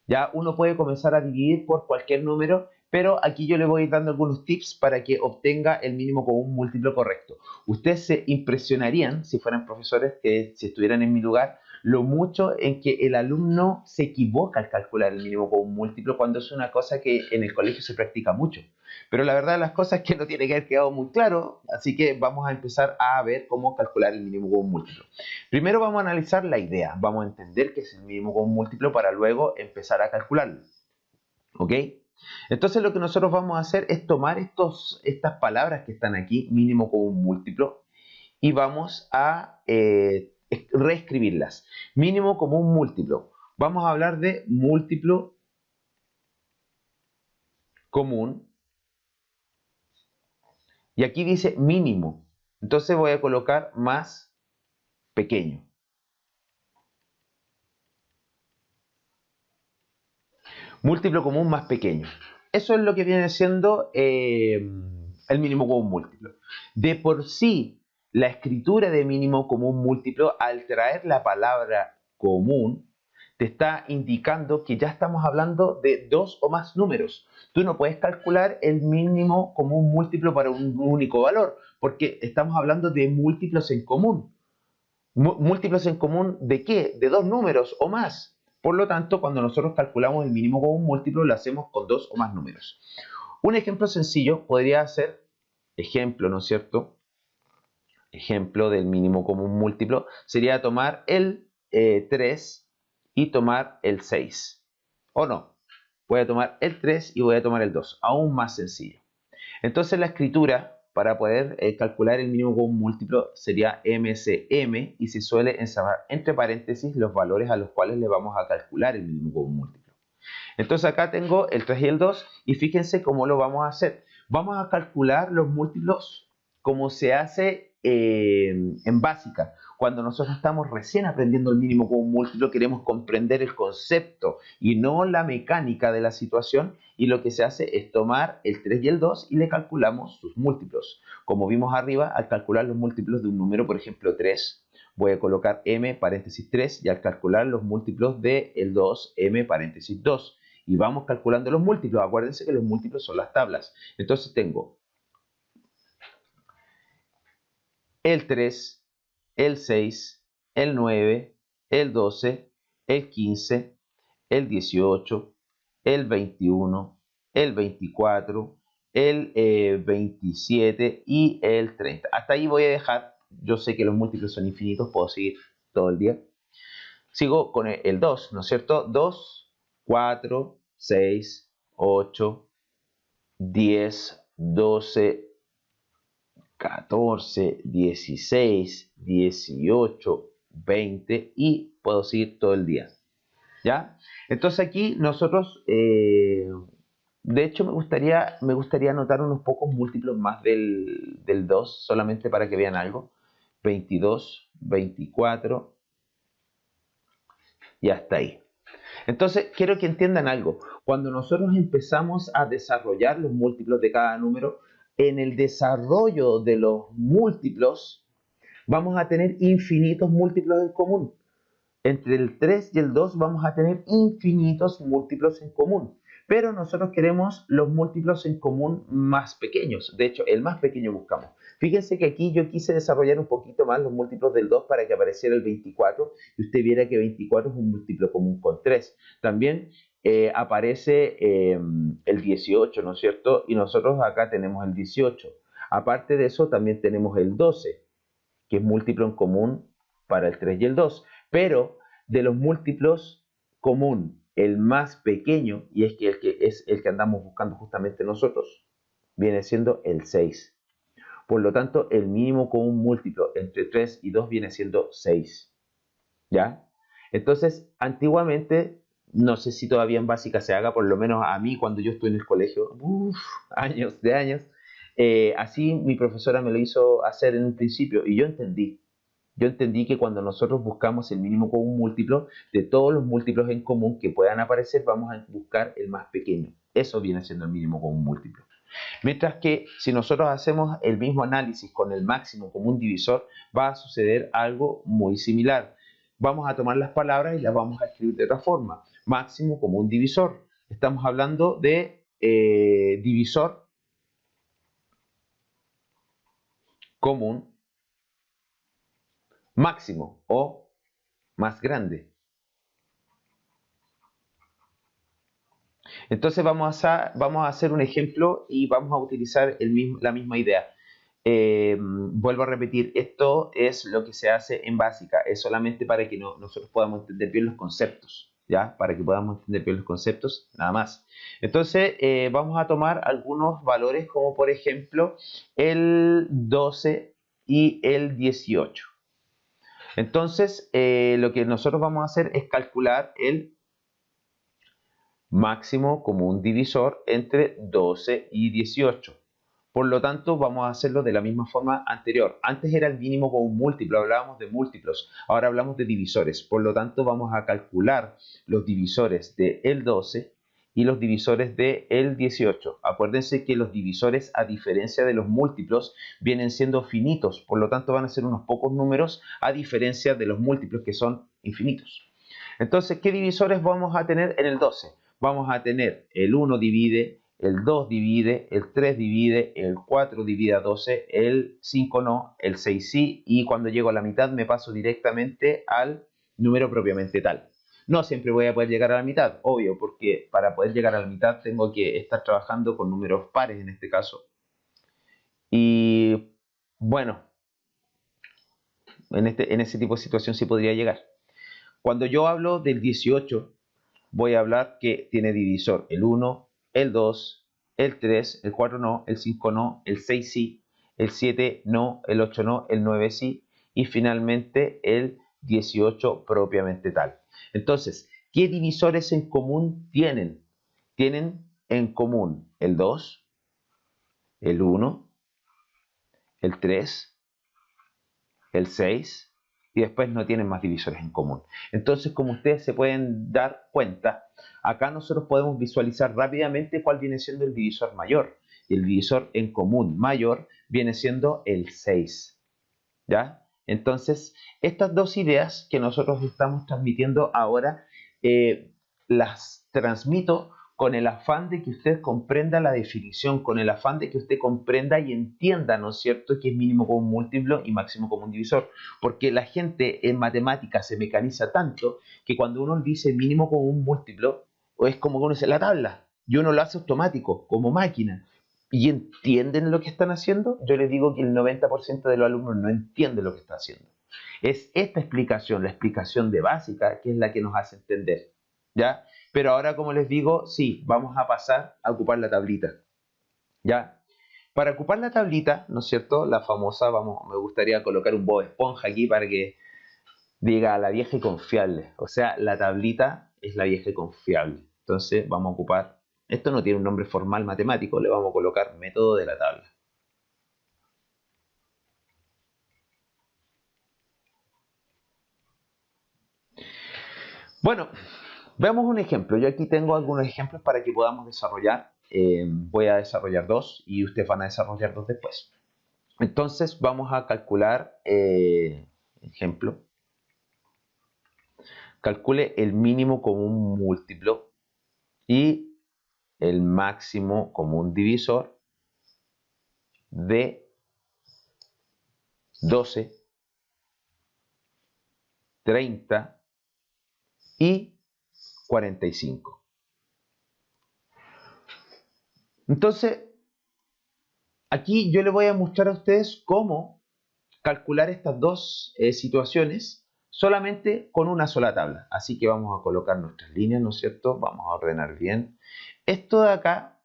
Ya uno puede comenzar a dividir por cualquier número, pero aquí yo le voy dando algunos tips para que obtenga el mínimo común múltiplo correcto. Ustedes se impresionarían, si fueran profesores, que si estuvieran en mi lugar, lo mucho en que el alumno se equivoca al calcular el mínimo común múltiplo cuando es una cosa que en el colegio se practica mucho. Pero la verdad de las cosas es que no tiene que haber quedado muy claro, así que vamos a empezar a ver cómo calcular el mínimo común múltiplo. Primero vamos a analizar la idea, vamos a entender qué es el mínimo común múltiplo para luego empezar a calcularlo. ¿Ok? Entonces lo que nosotros vamos a hacer es tomar estas palabras que están aquí, mínimo común múltiplo, y vamos a reescribirlas. Mínimo común múltiplo. Vamos a hablar de múltiplo común Y aquí dice mínimo. Entonces voy a colocar más pequeño. Múltiplo común más pequeño. Eso es lo que viene siendo el mínimo común múltiplo. De por sí, la escritura de mínimo común múltiplo, al traer la palabra común, te está indicando que ya estamos hablando de dos o más números. Tú no puedes calcular el mínimo común múltiplo para un único valor, porque estamos hablando de múltiplos en común. ¿Múltiplos en común de qué? De dos números o más. Por lo tanto, cuando nosotros calculamos el mínimo común múltiplo, lo hacemos con dos o más números. Un ejemplo sencillo podría ser, ejemplo, ¿no es cierto? Ejemplo del mínimo común múltiplo sería tomar el 3 y tomar el 6. ¿O no? Voy a tomar el 3 y voy a tomar el 2. Aún más sencillo. Entonces la escritura para poder calcular el mínimo común múltiplo sería MCM y se suele encerrar entre paréntesis los valores a los cuales le vamos a calcular el mínimo común múltiplo. Entonces acá tengo el 3 y el 2 y fíjense cómo lo vamos a hacer. Vamos a calcular los múltiplos como se hace en básica. Cuando nosotros estamos recién aprendiendo el mínimo común múltiplo, queremos comprender el concepto y no la mecánica de la situación, y lo que se hace es tomar el 3 y el 2 y le calculamos sus múltiplos. Como vimos arriba, al calcular los múltiplos de un número, por ejemplo 3, voy a colocar m paréntesis 3 y al calcular los múltiplos del 2, m paréntesis 2. Y vamos calculando los múltiplos. Acuérdense que los múltiplos son las tablas. Entonces tengo el 3, el 6, el 9, el 12, el 15, el 18, el 21, el 24, el 27 y el 30. Hasta ahí voy a dejar. Yo sé que los múltiplos son infinitos, puedo seguir todo el día. Sigo con el 2, ¿no es cierto? 2, 4, 6, 8, 10, 12, 14, 16, 18, 20 y puedo seguir todo el día. ¿Ya? Entonces aquí nosotros, de hecho me gustaría anotar unos pocos múltiplos más del 2, solamente para que vean algo. 22, 24 y hasta ahí. Entonces, quiero que entiendan algo. Cuando nosotros empezamos a desarrollar los múltiplos de cada número, en el desarrollo de los múltiplos, vamos a tener infinitos múltiplos en común. Entre el 3 y el 2 vamos a tener infinitos múltiplos en común. Pero nosotros queremos los múltiplos en común más pequeños. De hecho, el más pequeño buscamos. Fíjense que aquí yo quise desarrollar un poquito más los múltiplos del 2 para que apareciera el 24 y usted viera que 24 es un múltiplo común con 3. También aparece el 18, ¿no es cierto? Y nosotros acá tenemos el 18. Aparte de eso, también tenemos el 12, que es múltiplo en común para el 3 y el 2. Pero de los múltiplos común, el más pequeño, y es el que andamos buscando justamente nosotros, viene siendo el 6. Por lo tanto, el mínimo común múltiplo entre 3 y 2 viene siendo 6. ¿Ya? Entonces, antiguamente, no sé si todavía en básica se haga, por lo menos a mí cuando yo estuve en el colegio, años de años, así mi profesora me lo hizo hacer en un principio y yo entendí. Yo entendí que cuando nosotros buscamos el mínimo común múltiplo, de todos los múltiplos en común que puedan aparecer, vamos a buscar el más pequeño. Eso viene siendo el mínimo común múltiplo. Mientras que si nosotros hacemos el mismo análisis con el máximo común divisor, va a suceder algo muy similar. Vamos a tomar las palabras y las vamos a escribir de otra forma. Máximo común divisor. Estamos hablando de divisor común máximo o más grande. Entonces vamos a hacer un ejemplo y vamos a utilizar la misma idea. Vuelvo a repetir, esto es lo que se hace en básica, es solamente para que nosotros podamos entender bien los conceptos, ¿ya? Para que podamos entender bien los conceptos, nada más. Entonces vamos a tomar algunos valores como por ejemplo el 12 y el 18. Entonces lo que nosotros vamos a hacer es calcular el máximo común divisor entre 12 y 18. Por lo tanto, vamos a hacerlo de la misma forma anterior. Antes era el mínimo común múltiplo, hablábamos de múltiplos. Ahora hablamos de divisores. Por lo tanto, vamos a calcular los divisores de el 12 y los divisores de el 18. Acuérdense que los divisores, a diferencia de los múltiplos, vienen siendo finitos. Por lo tanto, van a ser unos pocos números, a diferencia de los múltiplos, que son infinitos. Entonces, ¿qué divisores vamos a tener en el 12? Vamos a tener el 1 divide, el 2 divide, el 3 divide, el 4 divide a 12, el 5 no, el 6 sí, y cuando llego a la mitad me paso directamente al número propiamente tal. No siempre voy a poder llegar a la mitad, obvio, porque para poder llegar a la mitad tengo que estar trabajando con números pares en este caso. Y bueno, en ese tipo de situación sí podría llegar. Cuando yo hablo del 18, voy a hablar que tiene divisor el 1, el 2, el 3, el 4 no, el 5 no, el 6 sí, el 7 no, el 8 no, el 9 sí y finalmente el 18 propiamente tal. Entonces, ¿qué divisores en común tienen? Tienen en común el 2, el 1, el 3, el 6 y después no tienen más divisores en común. Entonces, como ustedes se pueden dar cuenta, acá nosotros podemos visualizar rápidamente cuál viene siendo el divisor mayor. Y el divisor en común mayor viene siendo el 6. ¿Ya? Entonces, estas dos ideas que nosotros estamos transmitiendo ahora, las transmito con el afán de que usted comprenda la definición, con el afán de que usted comprenda y entienda, ¿no es cierto?, qué es mínimo común múltiplo y máximo común divisor. Porque la gente en matemáticas se mecaniza tanto que cuando uno dice mínimo común múltiplo, es como que uno dice la tabla, y uno lo hace automático, como máquina. ¿Y entienden lo que están haciendo? Yo les digo que el 90% de los alumnos no entiende lo que está haciendo. Es esta explicación, la explicación de básica, que es la que nos hace entender. ¿Ya? Pero ahora, como les digo, sí, vamos a pasar a ocupar la tablita. ¿Ya? Para ocupar la tablita, ¿no es cierto? La famosa, me gustaría colocar un Bob Esponja aquí para que diga la vieja y confiable. O sea, la tablita es la vieja y confiable. Entonces, vamos a ocupar, esto no tiene un nombre formal matemático, le vamos a colocar método de la tabla. Bueno, veamos un ejemplo. Yo aquí tengo algunos ejemplos para que podamos desarrollar. Voy a desarrollar dos y ustedes van a desarrollar dos después. Entonces vamos a calcular, ejemplo, calcule el mínimo común múltiplo y el máximo común divisor de 12, 30 y 45. Entonces, aquí yo les voy a mostrar a ustedes cómo calcular estas dos situaciones solamente con una sola tabla. Así que vamos a colocar nuestras líneas, ¿no es cierto? Vamos a ordenar bien. Esto de acá,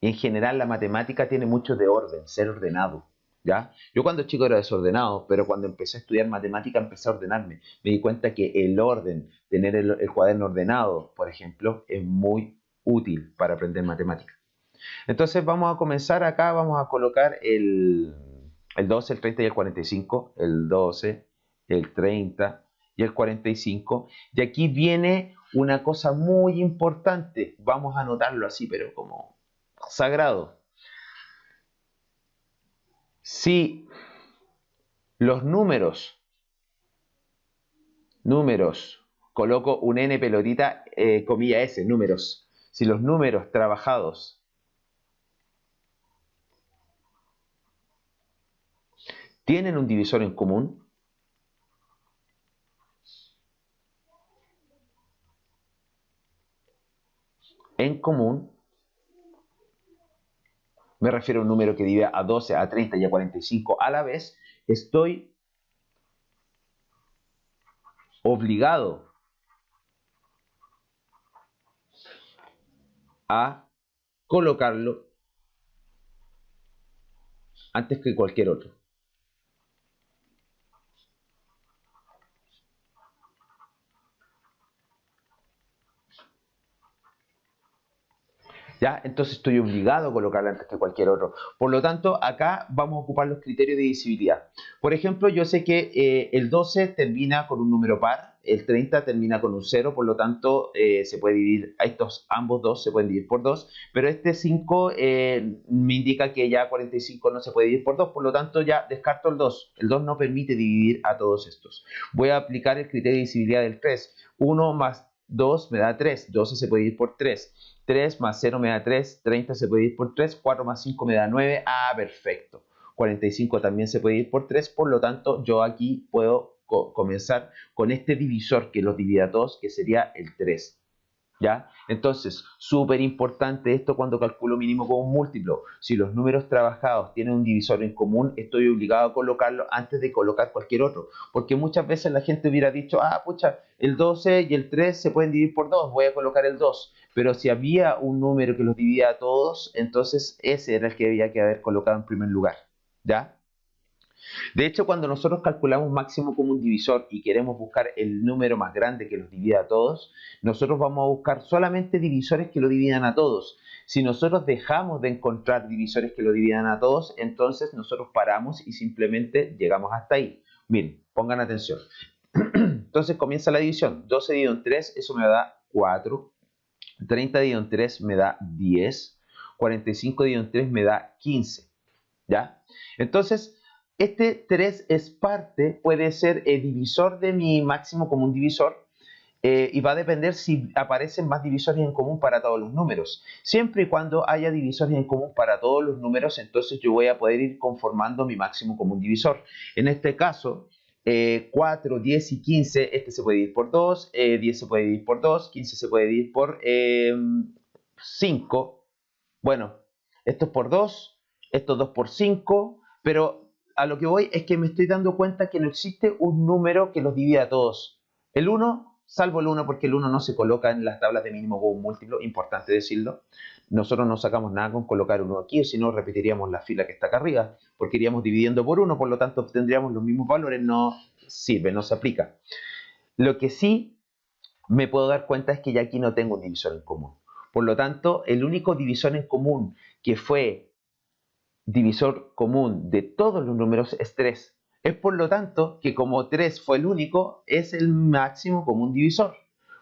en general la matemática tiene mucho de orden, ser ordenado. ¿Ya? Yo cuando chico era desordenado, pero cuando empecé a estudiar matemática empecé a ordenarme. Me di cuenta que el orden, tener el cuaderno ordenado, por ejemplo, es muy útil para aprender matemática. Entonces vamos a comenzar acá, vamos a colocar el 12, el 30 y el 45, el 12, el 30 y el 45. Y aquí viene una cosa muy importante, vamos a anotarlo así, pero como sagrado. Si los números, coloco un n pelotita, comilla s, números. Si los números trabajados tienen un divisor en común, me refiero a un número que divide a 12, a 30 y a 45 a la vez, estoy obligado a colocarlo antes que cualquier otro. ¿Ya? Entonces estoy obligado a colocarla antes que cualquier otro. Por lo tanto, acá vamos a ocupar los criterios de divisibilidad. Por ejemplo, yo sé que el 12 termina con un número par, el 30 termina con un 0, por lo tanto se puede dividir, ambos dos se pueden dividir por 2, pero este 5 me indica que ya 45 no se puede dividir por 2, por lo tanto ya descarto el 2. El 2 no permite dividir a todos estos. Voy a aplicar el criterio de divisibilidad del 3. 1 más 2 me da 3, 12 se puede dividir por 3. 3 más 0 me da 3, 30 se puede ir por 3, 4 más 5 me da 9, perfecto. 45 también se puede ir por 3, por lo tanto yo aquí puedo comenzar con este divisor que los divide a todos, que sería el 3. ¿Ya? Entonces, súper importante esto cuando calculo mínimo con un múltiplo. Si los números trabajados tienen un divisor en común, estoy obligado a colocarlo antes de colocar cualquier otro. Porque muchas veces la gente hubiera dicho, pucha, el 12 y el 3 se pueden dividir por 2, voy a colocar el 2. Pero si había un número que los dividía a todos, entonces ese era el que había que haber colocado en primer lugar. ¿Ya? De hecho, cuando nosotros calculamos máximo común divisor y queremos buscar el número más grande que los divida a todos, nosotros vamos a buscar solamente divisores que lo dividan a todos. Si nosotros dejamos de encontrar divisores que lo dividan a todos, entonces nosotros paramos y simplemente llegamos hasta ahí. Miren, pongan atención. Entonces comienza la división. 12 dividido en 3, eso me da 4. 30 dividido en 3 me da 10. 45 dividido en 3 me da 15. ¿Ya? Entonces, este 3 es parte, puede ser el divisor de mi máximo común divisor, y va a depender si aparecen más divisores en común para todos los números. Siempre y cuando haya divisores en común para todos los números, entonces yo voy a poder ir conformando mi máximo común divisor. En este caso, 4, 10 y 15, este se puede dividir por 2, 10 se puede dividir por 2, 15 se puede dividir por 5. Bueno, esto es por 2, esto es 2 por 5, pero a lo que voy es que me estoy dando cuenta que no existe un número que los divida a todos. El 1, salvo el 1 porque el 1 no se coloca en las tablas de mínimo común múltiplo, importante decirlo. Nosotros no sacamos nada con colocar 1 aquí, si no repetiríamos la fila que está acá arriba, porque iríamos dividiendo por 1, por lo tanto obtendríamos los mismos valores, no sirve, no se aplica. Lo que sí me puedo dar cuenta es que ya aquí no tengo un divisor en común. Por lo tanto, el único divisor en común que fue divisor común de todos los números es 3. Es por lo tanto que como 3 fue el único, es el máximo común divisor.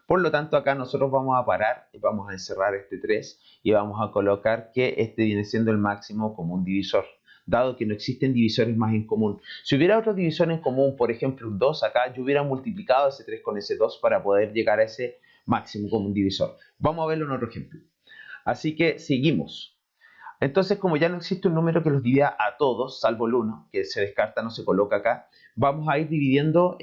Por lo tanto, acá nosotros vamos a parar y vamos a encerrar este 3 y vamos a colocar que este viene siendo el máximo común divisor, dado que no existen divisores más en común. Si hubiera otro divisor en común, por ejemplo un 2 acá, yo hubiera multiplicado ese 3 con ese 2 para poder llegar a ese máximo común divisor. Vamos a verlo en otro ejemplo. Así que seguimos. Entonces, como ya no existe un número que los divida a todos, salvo el 1, que se descarta, no se coloca acá, vamos a ir dividiendo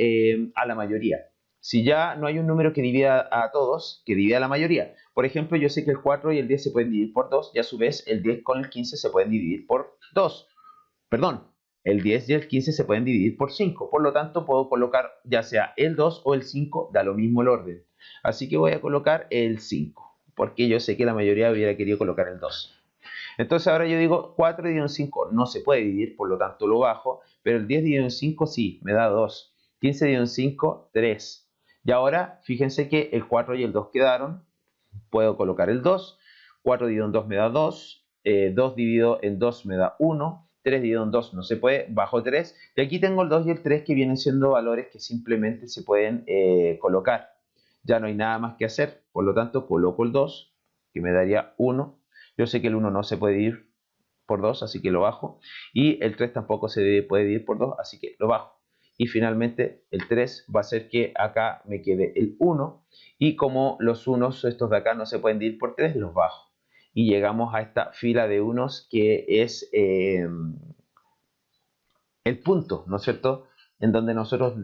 a la mayoría. Si ya no hay un número que divida a todos, que divida a la mayoría. Por ejemplo, yo sé que el 4 y el 10 se pueden dividir por 2, y a su vez el 10 con el 15 se pueden dividir por 2. Perdón, el 10 y el 15 se pueden dividir por 5. Por lo tanto, puedo colocar ya sea el 2 o el 5, da lo mismo el orden. Así que voy a colocar el 5, porque yo sé que la mayoría hubiera querido colocar el 2. Entonces ahora yo digo 4 dividido en 5 no se puede dividir, por lo tanto lo bajo, pero el 10 dividido en 5 sí, me da 2. 15 dividido en 5, 3. Y ahora fíjense que el 4 y el 2 quedaron, puedo colocar el 2. 4 dividido en 2 me da 2, 2 dividido en 2 me da 1, 3 dividido en 2 no se puede, bajo 3. Y aquí tengo el 2 y el 3 que vienen siendo valores que simplemente se pueden colocar. Ya no hay nada más que hacer, por lo tanto coloco el 2, que me daría 1. Yo sé que el 1 no se puede dividir por 2, así que lo bajo. Y el 3 tampoco se puede dividir por 2, así que lo bajo. Y finalmente el 3 va a ser que acá me quede el 1. Y como los unos, estos de acá, no se pueden dividir por 3, los bajo. Y llegamos a esta fila de unos que es el punto, ¿no es cierto? En donde nosotros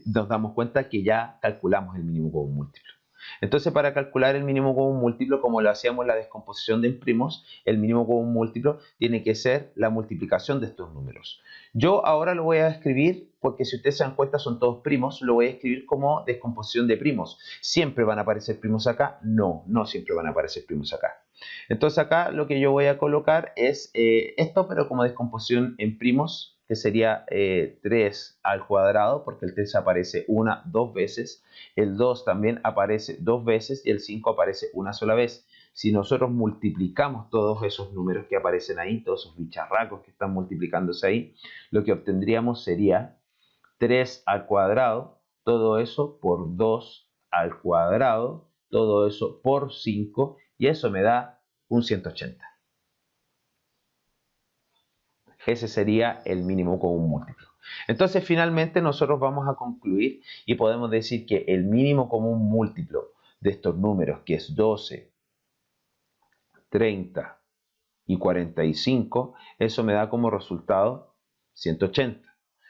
nos damos cuenta que ya calculamos el mínimo común múltiplo. Entonces, para calcular el mínimo común múltiplo, como lo hacíamos en la descomposición de primos, el mínimo común múltiplo tiene que ser la multiplicación de estos números. Yo ahora lo voy a escribir, porque si ustedes se dan cuenta son todos primos, lo voy a escribir como descomposición de primos. ¿Siempre van a aparecer primos acá? No, no siempre van a aparecer primos acá. Entonces acá lo que yo voy a colocar es esto, pero como descomposición en primos, que sería 3 al cuadrado, porque el 3 aparece dos veces, el 2 también aparece dos veces y el 5 aparece una sola vez. si nosotros multiplicamos todos esos números que aparecen ahí, todos esos bicharracos que están multiplicándose ahí, lo que obtendríamos sería 3 al cuadrado, todo eso por 2 al cuadrado, todo eso por 5, y eso me da un 180. Ese sería el mínimo común múltiplo. Entonces, finalmente, nosotros vamos a concluir y podemos decir que el mínimo común múltiplo de estos números, que es 12, 30 y 45, eso me da como resultado 180.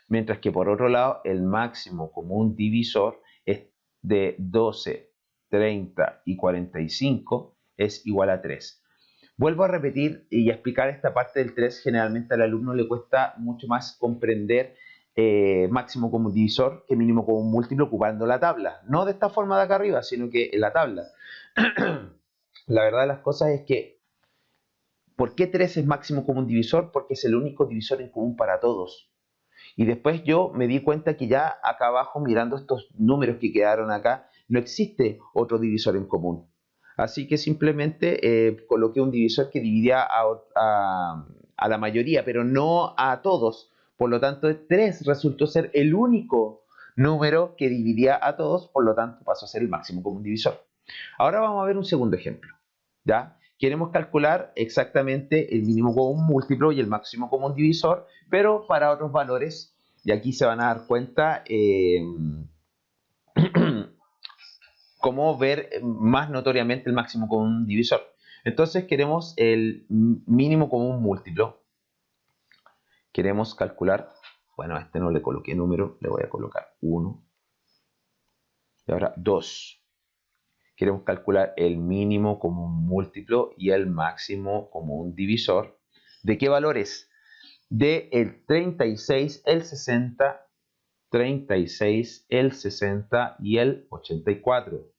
Mientras que por otro lado, el máximo común divisor es de 12, 30 y 45 es igual a 3. Vuelvo a repetir y a explicar esta parte del 3. Generalmente al alumno le cuesta mucho más comprender máximo común divisor que mínimo común múltiplo ocupando la tabla. No de esta forma de acá arriba, sino que en la tabla. La verdad de las cosas es que, ¿por qué 3 es máximo común divisor? Porque es el único divisor en común para todos. Y después yo me di cuenta que ya acá abajo, mirando estos números que quedaron acá, no existe otro divisor en común. Así que simplemente coloqué un divisor que dividía a la mayoría, pero no a todos. Por lo tanto, 3 resultó ser el único número que dividía a todos, por lo tanto pasó a ser el máximo común divisor. Ahora vamos a ver un segundo ejemplo. ¿Ya? Queremos calcular exactamente el mínimo común múltiplo y el máximo común divisor, pero para otros valores, y aquí se van a dar cuenta cómo ver más notoriamente el máximo común divisor. Entonces queremos el mínimo común múltiplo. Queremos calcular, bueno, a este no le coloqué número, le voy a colocar 1. Y ahora 2. Queremos calcular el mínimo común múltiplo y el máximo común divisor. ¿De qué valores? De el 36, el 60, 36, el 60 y el 84.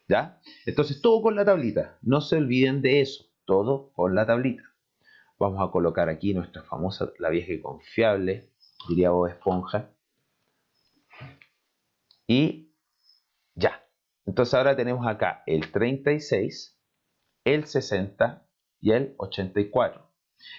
¿Ya? Entonces todo con la tablita. No se olviden de eso. Todo con la tablita. Vamos a colocar aquí nuestra famosa, la vieja y confiable, diría Bob Esponja. Y ya. Entonces ahora tenemos acá el 36, el 60 y el 84.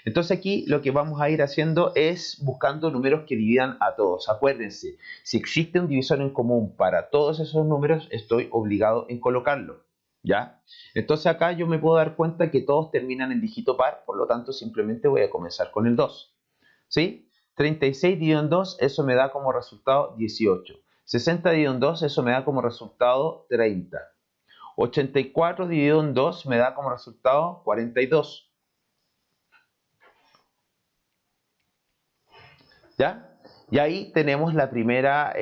Entonces aquí lo que vamos a ir haciendo es buscando números que dividan a todos. Acuérdense, si existe un divisor en común para todos esos números, estoy obligado en colocarlo. ¿Ya? Entonces acá yo me puedo dar cuenta que todos terminan en dígito par, por lo tanto simplemente voy a comenzar con el 2. ¿Sí? 36 dividido en 2, eso me da como resultado 18. 60 dividido en 2, eso me da como resultado 30. 84 dividido en 2 me da como resultado 42. ¿Ya? Y ahí tenemos la primera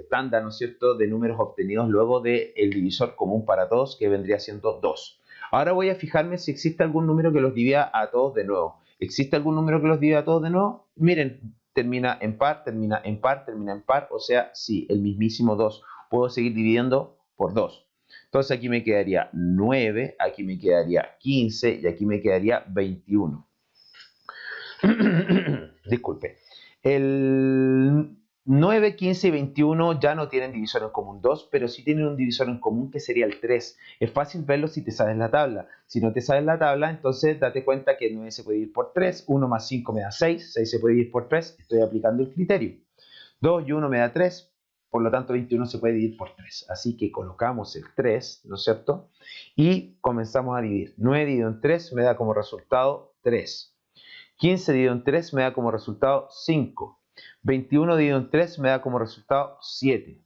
tanda, ¿no es cierto?, de números obtenidos luego del divisor común para todos, que vendría siendo 2. Ahora voy a fijarme si existe algún número que los divida a todos de nuevo. ¿Existe algún número que los divida a todos de nuevo? Miren, termina en par, termina en par, termina en par, o sea, sí, el mismísimo 2. Puedo seguir dividiendo por 2. Entonces aquí me quedaría 9, aquí me quedaría 15 y aquí me quedaría 21. Disculpe. El 9, 15 y 21 ya no tienen divisor en común 2, pero sí tienen un divisor en común que sería el 3. Es fácil verlo si te sabes la tabla. Si no te sabes la tabla, entonces date cuenta que el 9 se puede ir por 3, 1 más 5 me da 6, 6 se puede ir por 3, estoy aplicando el criterio. 2 y 1 me da 3, por lo tanto 21 se puede dividir por 3. Así que colocamos el 3, ¿no es cierto? Y comenzamos a dividir. 9 dividido en 3 me da como resultado 3. 15 dividido en 3 me da como resultado 5. 21 dividido en 3 me da como resultado 7.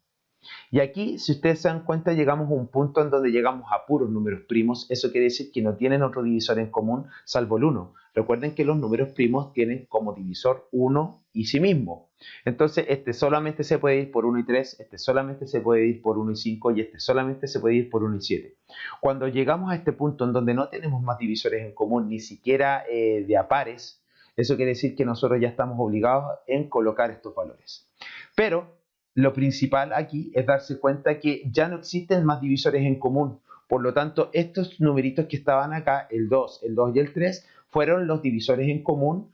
Y aquí, si ustedes se dan cuenta, llegamos a un punto en donde llegamos a puros números primos. Eso quiere decir que no tienen otro divisor en común salvo el 1. Recuerden que los números primos tienen como divisor 1 y sí mismo. Entonces, este solamente se puede ir por 1 y 3, este solamente se puede ir por 1 y 5 y este solamente se puede ir por 1 y 7. Cuando llegamos a este punto en donde no tenemos más divisores en común, ni siquiera de a pares, eso quiere decir que nosotros ya estamos obligados en colocar estos valores. Pero lo principal aquí es darse cuenta que ya no existen más divisores en común. Por lo tanto, estos numeritos que estaban acá, el 2 y el 3, fueron los divisores en común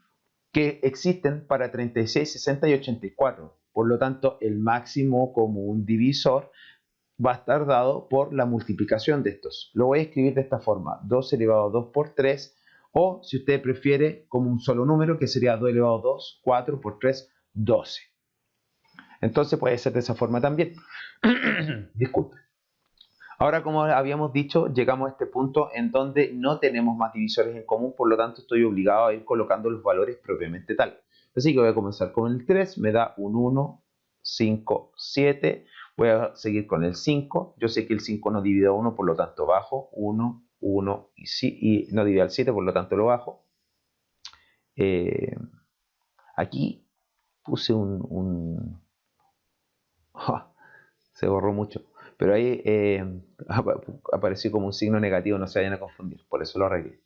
que existen para 36, 60 y 84. Por lo tanto, el máximo común divisor va a estar dado por la multiplicación de estos. Lo voy a escribir de esta forma, 2 elevado a 2 por 3, o si usted prefiere como un solo número, que sería 2 elevado a 2, 4 por 3, 12. Entonces puede ser de esa forma también. Disculpe. Ahora, como habíamos dicho, llegamos a este punto en donde no tenemos más divisores en común, por lo tanto estoy obligado a ir colocando los valores propiamente tal. Así que voy a comenzar con el 3, me da un 1, 5, 7. Voy a seguir con el 5. Yo sé que el 5 no divide a 1, por lo tanto bajo. 1, 1 y no divide al 7, por lo tanto lo bajo. Aquí puse se borró mucho. Pero ahí apareció como un signo negativo, no se vayan a confundir. Por eso lo arreglé.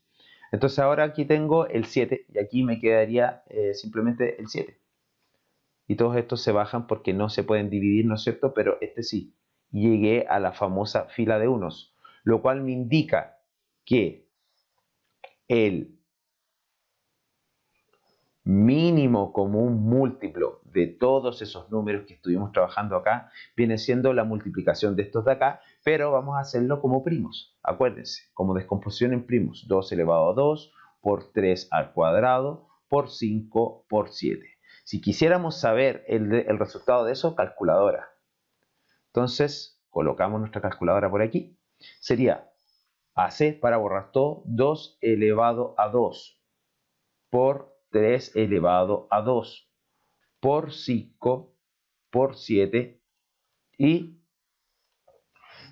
Entonces ahora aquí tengo el 7 y aquí me quedaría simplemente el 7. Y todos estos se bajan porque no se pueden dividir, ¿no es cierto? Pero este sí. Llegué a la famosa fila de unos, lo cual me indica que el mínimo común múltiplo de todos esos números que estuvimos trabajando acá viene siendo la multiplicación de estos de acá, pero vamos a hacerlo como primos. Acuérdense, como descomposición en primos. 2 elevado a 2 por 3 al cuadrado por 5 por 7. Si quisiéramos saber el resultado de eso, calculadora. Entonces, colocamos nuestra calculadora por aquí. Sería AC, para borrar todo, 2 elevado a 2 por 3 elevado a 2 por 5 por 7 y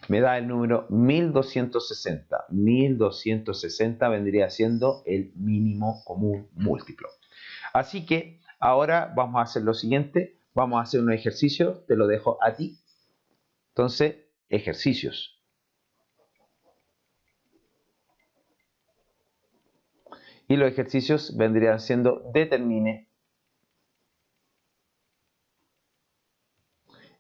me da el número 1260. 1260 vendría siendo el mínimo común múltiplo. Así que ahora vamos a hacer lo siguiente. Vamos a hacer un ejercicio, te lo dejo a ti. Entonces, ejercicios. Y los ejercicios vendrían siendo: determine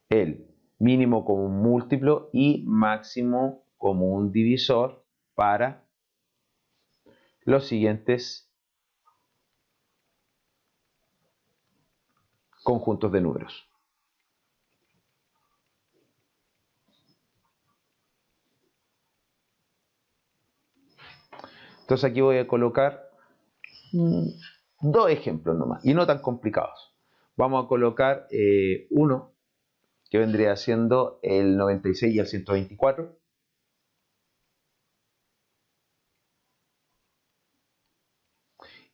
el mínimo común múltiplo y máximo común divisor para los siguientes conjuntos de números. Entonces aquí voy a colocar dos ejemplos nomás, y no tan complicados. Vamos a colocar uno, que vendría siendo el 96 y el 124.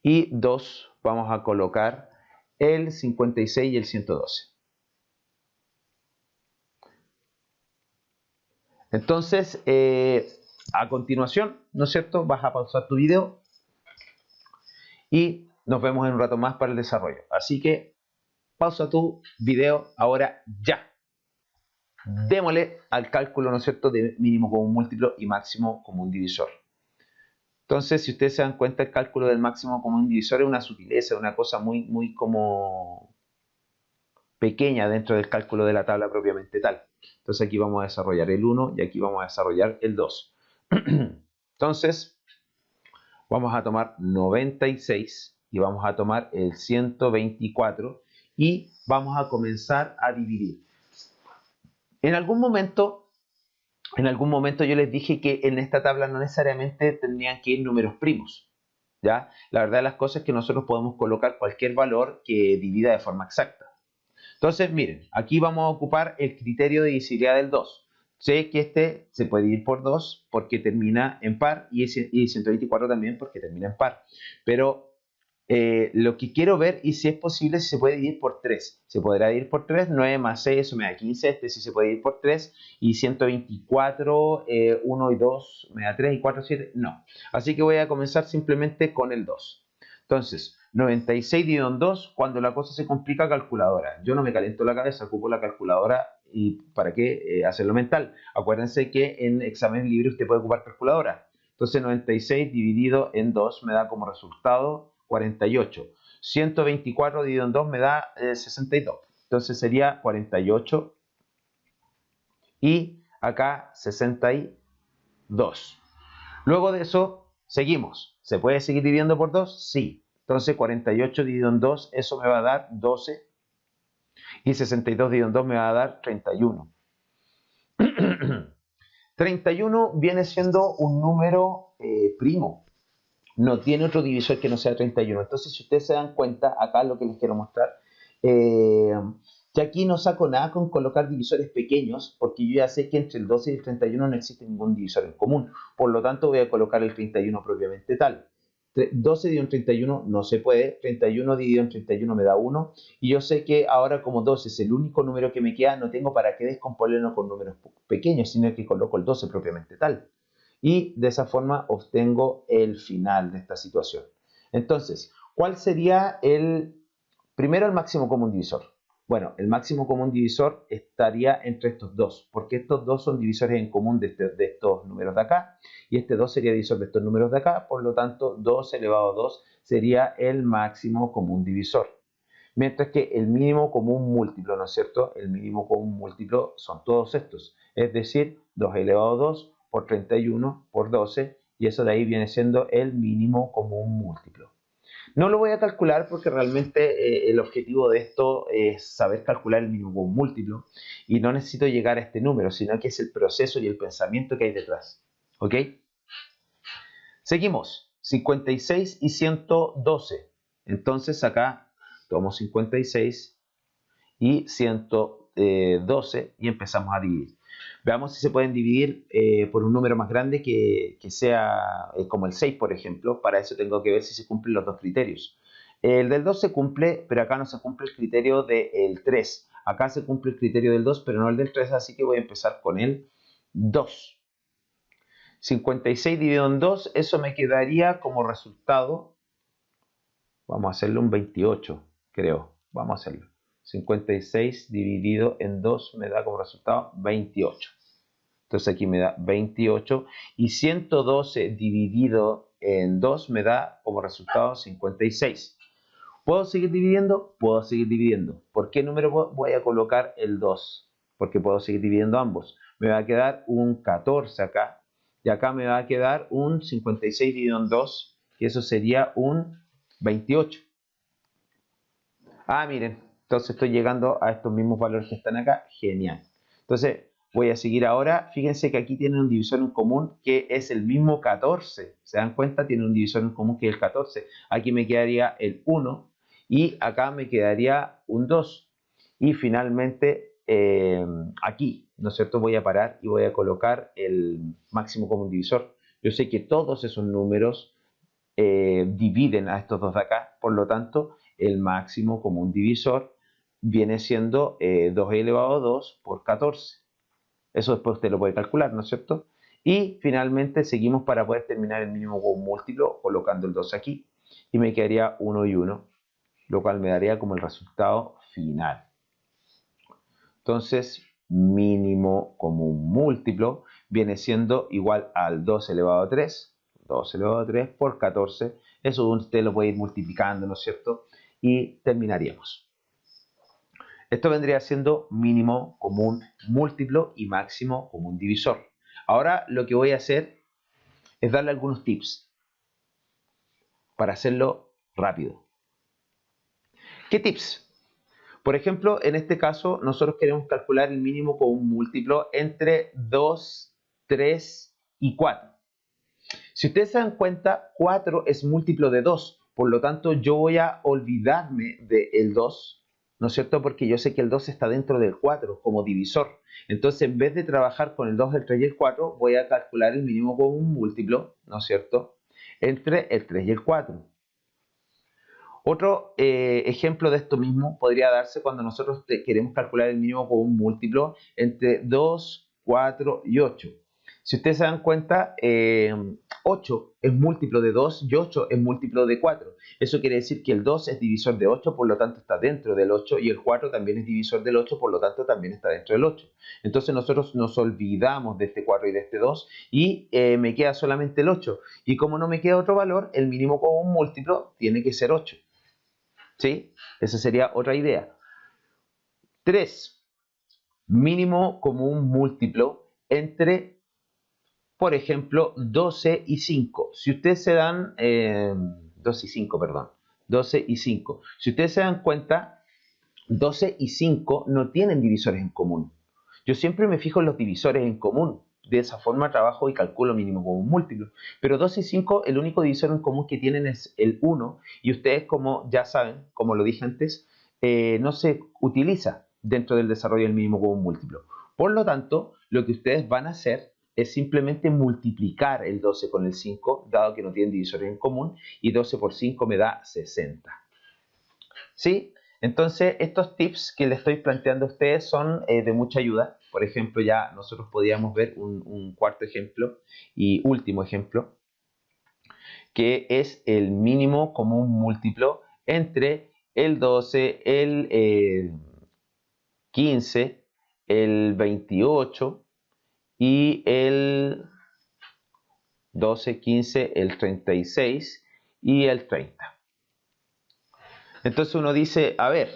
Y dos, vamos a colocar el 56 y el 112. Entonces, a continuación, ¿no es cierto?, vas a pausar tu video y nos vemos en un rato más para el desarrollo. Así que pausa tu video ahora ya. Démosle al cálculo, ¿no es cierto?, de mínimo común múltiplo y máximo común divisor. Entonces, si ustedes se dan cuenta, el cálculo del máximo común divisor es una sutileza, una cosa muy como pequeña dentro del cálculo de la tabla propiamente tal. Entonces aquí vamos a desarrollar el 1 y aquí vamos a desarrollar el 2. Entonces, vamos a tomar 96 y vamos a tomar el 124 y vamos a comenzar a dividir. En algún momento yo les dije que en esta tabla no necesariamente tendrían que ir números primos, ¿ya? La verdad de las cosas es que nosotros podemos colocar cualquier valor que divida de forma exacta. Entonces, miren, aquí vamos a ocupar el criterio de divisibilidad del 2. Sé que este se puede dividir por 2 porque termina en par y 124 también porque termina en par. Pero lo que quiero ver y si es posible si se puede dividir por 3. Se podrá dividir por 3, 9 más 6, eso me da 15. Este sí se puede dividir por 3 y 124, 1 y 2 me da 3 y 4, 7, no. Así que voy a comenzar simplemente con el 2. Entonces, 96 dividido en 2, cuando la cosa se complica, calculadora. Yo no me caliento la cabeza, ocupo la calculadora. ¿Y para qué hacerlo mental? Acuérdense que en examen libre usted puede ocupar calculadora. Entonces 96 dividido en 2 me da como resultado 48. 124 dividido en 2 me da 62. Entonces sería 48 y acá 62. Luego de eso seguimos. ¿Se puede seguir dividiendo por 2? Sí. Entonces 48 dividido en 2, eso me va a dar 12. Y 62 dividido en 2 me va a dar 31. 31 viene siendo un número primo. No tiene otro divisor que no sea 31. Entonces, si ustedes se dan cuenta, acá lo que les quiero mostrar, que aquí no saco nada con colocar divisores pequeños, porque yo ya sé que entre el 12 y el 31 no existe ningún divisor en común. Por lo tanto, voy a colocar el 31 propiamente tal. 12 dividido en 31 no se puede, 31 dividido en 31 me da 1, y yo sé que ahora como 12 es el único número que me queda, no tengo para qué descomponerlo con números pequeños, sino que coloco el 12 propiamente tal. Y de esa forma obtengo el final de esta situación. Entonces, ¿cuál sería primero el máximo común divisor? Bueno, el máximo común divisor estaría entre estos dos, porque estos dos son divisores en común de estos números de acá, y este 2 sería divisor de estos números de acá, por lo tanto 2 elevado a 2 sería el máximo común divisor. Mientras que el mínimo común múltiplo, ¿no es cierto? El mínimo común múltiplo son todos estos, es decir, 2 elevado a 2 por 31 por 12, y eso de ahí viene siendo el mínimo común múltiplo. No lo voy a calcular porque realmente el objetivo de esto es saber calcular el mínimo común múltiplo y no necesito llegar a este número, sino que es el proceso y el pensamiento que hay detrás. ¿Ok? Seguimos. 56 y 112. Entonces acá tomo 56 y 112 y empezamos a dividir. Veamos si se pueden dividir por un número más grande que sea como el 6, por ejemplo. Para eso tengo que ver si se cumplen los dos criterios. El del 2 se cumple, pero acá no se cumple el criterio del 3. Acá se cumple el criterio del 2, pero no el del 3, así que voy a empezar con el 2. 56 dividido en 2, eso me quedaría como resultado, vamos a hacerlo un 28, creo. Vamos a hacerlo. 56 dividido en 2 me da como resultado 28. Entonces aquí me da 28 y 112 dividido en 2 me da como resultado 56. ¿Puedo seguir dividiendo? Puedo seguir dividiendo. ¿Por qué número voy a colocar el 2? Porque puedo seguir dividiendo ambos. Me va a quedar un 14 acá y acá me va a quedar un 56 dividido en 2, que eso sería un 28. Ah, miren, entonces estoy llegando a estos mismos valores que están acá. Genial. Entonces voy a seguir ahora. Fíjense que aquí tienen un divisor en común que es el mismo 14. ¿Se dan cuenta? Tiene un divisor en común que es el 14. Aquí me quedaría el 1 y acá me quedaría un 2. Y finalmente aquí, ¿no es cierto? Voy a parar y voy a colocar el máximo común divisor. Yo sé que todos esos números dividen a estos dos de acá, por lo tanto el máximo común divisor viene siendo 2 elevado a 2 por 14. Eso después usted lo puede calcular, ¿no es cierto? Y finalmente seguimos para poder terminar el mínimo común múltiplo colocando el 2 aquí y me quedaría 1 y 1, lo cual me daría como el resultado final. Entonces, mínimo común múltiplo viene siendo igual al 2 elevado a 3, 2 elevado a 3 por 14. Eso usted lo puede ir multiplicando, ¿no es cierto? Y terminaríamos. Esto vendría siendo mínimo común múltiplo y máximo común divisor. Ahora lo que voy a hacer es darle algunos tips para hacerlo rápido. ¿Qué tips? Por ejemplo, en este caso, nosotros queremos calcular el mínimo común múltiplo entre 2, 3 y 4. Si ustedes se dan cuenta, 4 es múltiplo de 2. Por lo tanto, yo voy a olvidarme del 2, ¿no es cierto? Porque yo sé que el 2 está dentro del 4 como divisor. Entonces, en vez de trabajar con el 2, el 3 y el 4, voy a calcular el mínimo común múltiplo, ¿no es cierto?, entre el 3 y el 4. Otro ejemplo de esto mismo podría darse cuando nosotros queremos calcular el mínimo común múltiplo entre 2, 4 y 8. Si ustedes se dan cuenta, 8 es múltiplo de 2 y 8 es múltiplo de 4. Eso quiere decir que el 2 es divisor de 8, por lo tanto está dentro del 8, y el 4 también es divisor del 8, por lo tanto también está dentro del 8. Entonces nosotros nos olvidamos de este 4 y de este 2 y me queda solamente el 8. Y como no me queda otro valor, el mínimo común múltiplo tiene que ser 8. ¿Sí? Esa sería otra idea. 3. Mínimo común múltiplo entre, por ejemplo, 12 y 5. Si ustedes se dan, 12 y 5, perdón. 12 y 5. Si ustedes se dan cuenta, 12 y 5 no tienen divisores en común. Yo siempre me fijo en los divisores en común. De esa forma trabajo y calculo mínimo común múltiplo. Pero 2 y 5, el único divisor en común que tienen es el 1. Y ustedes, como ya saben, como lo dije antes, no se utiliza dentro del desarrollo del mínimo común múltiplo. Por lo tanto, lo que ustedes van a hacer es simplemente multiplicar el 12 con el 5, dado que no tienen divisores en común, y 12 por 5 me da 60. ¿Sí? Entonces, estos tips que les estoy planteando a ustedes son de mucha ayuda. Por ejemplo, ya nosotros podríamos ver un cuarto ejemplo y último ejemplo, que es el mínimo común múltiplo entre el 12, el 15, el 28 y el 12, 15, el 36 y el 30. Entonces uno dice, a ver,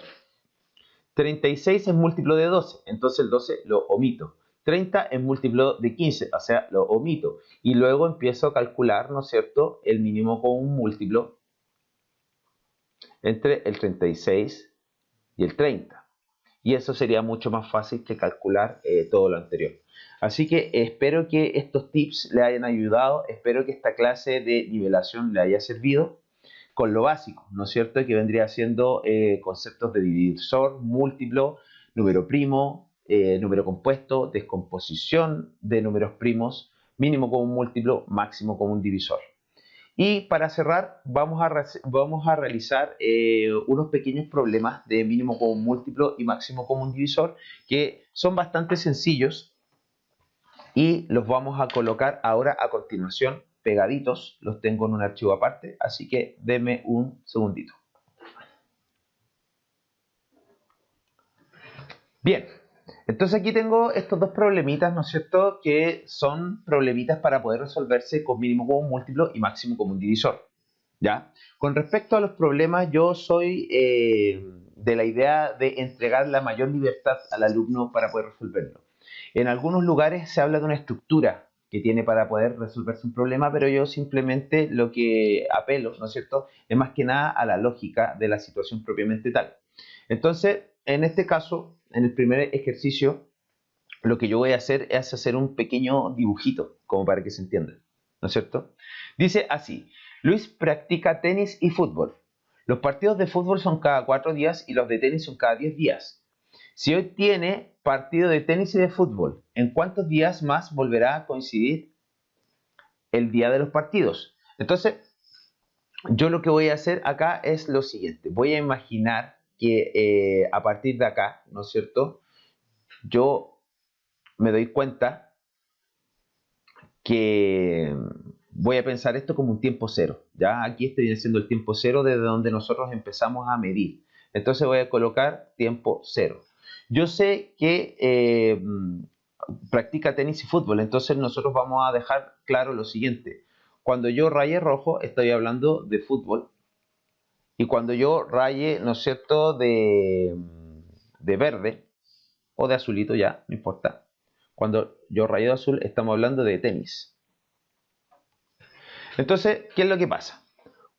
36 es múltiplo de 12, entonces el 12 lo omito. 30 es múltiplo de 15, o sea, lo omito. Y luego empiezo a calcular, ¿no es cierto?, el mínimo común múltiplo entre el 36 y el 30. Y eso sería mucho más fácil que calcular todo lo anterior. Así que espero que estos tips le hayan ayudado, espero que esta clase de nivelación le haya servido con lo básico, ¿no es cierto? Que vendría siendo conceptos de divisor, múltiplo, número primo, número compuesto, descomposición de números primos, mínimo común múltiplo, máximo común divisor. Y para cerrar, vamos a realizar unos pequeños problemas de mínimo común múltiplo y máximo común divisor que son bastante sencillos y los vamos a colocar ahora a continuación pegaditos. Los tengo en un archivo aparte, así que denme un segundito. Bien, entonces aquí tengo estos dos problemitas, ¿no es cierto?, que son problemitas para poder resolverse con mínimo común múltiplo y máximo común divisor. ¿Ya? Con respecto a los problemas, yo soy de la idea de entregar la mayor libertad al alumno para poder resolverlo. En algunos lugares se habla de una estructura que tiene para poder resolverse un problema, pero yo simplemente lo que apelo, ¿no es cierto?, es más que nada a la lógica de la situación propiamente tal. Entonces, en este caso, en el primer ejercicio, lo que yo voy a hacer es hacer un pequeño dibujito, como para que se entienda, ¿no es cierto? Dice así: Luis practica tenis y fútbol. Los partidos de fútbol son cada 4 días y los de tenis son cada 10 días. Si hoy tiene partido de tenis y de fútbol, ¿en cuántos días más volverá a coincidir el día de los partidos? Entonces, yo lo que voy a hacer acá es lo siguiente. Voy a imaginar que a partir de acá, ¿no es cierto?, yo me doy cuenta que voy a pensar esto como un tiempo cero. Ya aquí estoy haciendo el tiempo cero desde donde nosotros empezamos a medir. Entonces voy a colocar tiempo cero. Yo sé que practica tenis y fútbol, entonces nosotros vamos a dejar claro lo siguiente. Cuando yo raye rojo, estoy hablando de fútbol. Y cuando yo raye, ¿no es cierto?, de verde o de azulito, ya, no importa. Cuando yo rayo de azul, estamos hablando de tenis. Entonces, ¿qué es lo que pasa?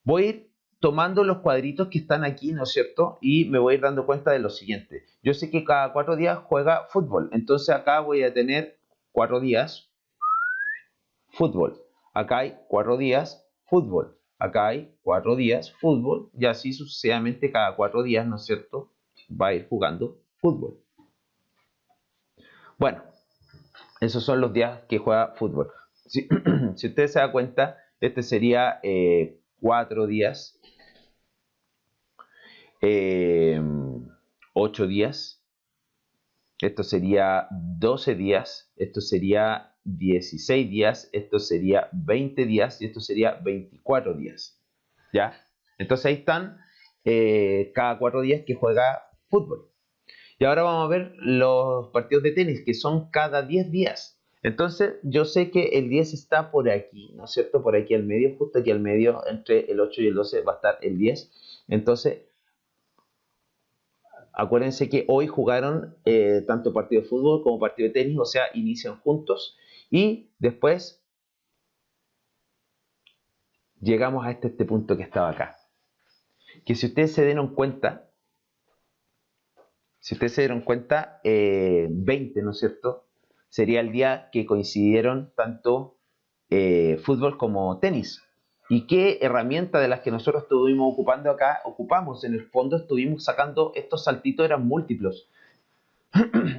Voy a ir tomando los cuadritos que están aquí, ¿no es cierto? Y me voy a ir dando cuenta de lo siguiente. Yo sé que cada 4 días juega fútbol. Entonces acá voy a tener 4 días fútbol. Acá hay 4 días fútbol. Acá hay 4 días fútbol. Y así sucesivamente cada 4 días, ¿no es cierto?, va a ir jugando fútbol. Bueno, esos son los días que juega fútbol. Si, si usted se da cuenta, este sería 4 días, 8 días, esto sería 12 días, esto sería 16 días, esto sería 20 días y esto sería 24 días. ¿Ya? Entonces ahí están cada 4 días que juega fútbol. Y ahora vamos a ver los partidos de tenis, que son cada 10 días. Entonces, yo sé que el 10 está por aquí, ¿no es cierto? Por aquí al medio, justo aquí al medio, entre el 8 y el 12 va a estar el 10. Entonces, acuérdense que hoy jugaron tanto partido de fútbol como partido de tenis, o sea, inician juntos. Y después llegamos a este punto que estaba acá. Que si ustedes se dieron cuenta, Si ustedes se dieron cuenta, 20, ¿no es cierto? Sería el día que coincidieron tanto fútbol como tenis. ¿Y qué herramienta de las que nosotros estuvimos ocupando acá ocupamos? En el fondo estuvimos sacando, estos saltitos eran múltiplos.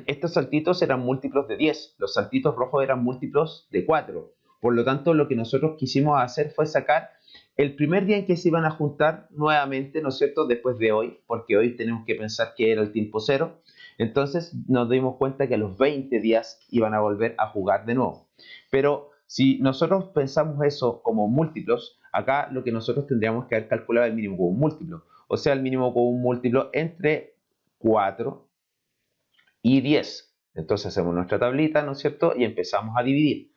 Estos saltitos eran múltiplos de 10, los saltitos rojos eran múltiplos de 4. Por lo tanto, lo que nosotros quisimos hacer fue sacar el primer día en que se iban a juntar nuevamente, ¿no es cierto?, después de hoy, porque hoy tenemos que pensar que era el tiempo cero. Entonces nos dimos cuenta que a los 20 días iban a volver a jugar de nuevo. Pero si nosotros pensamos eso como múltiplos, acá lo que nosotros tendríamos que haber calculado es el mínimo común múltiplo. O sea, el mínimo común múltiplo entre 4 y 10. Entonces hacemos nuestra tablita, ¿no es cierto? Y empezamos a dividir.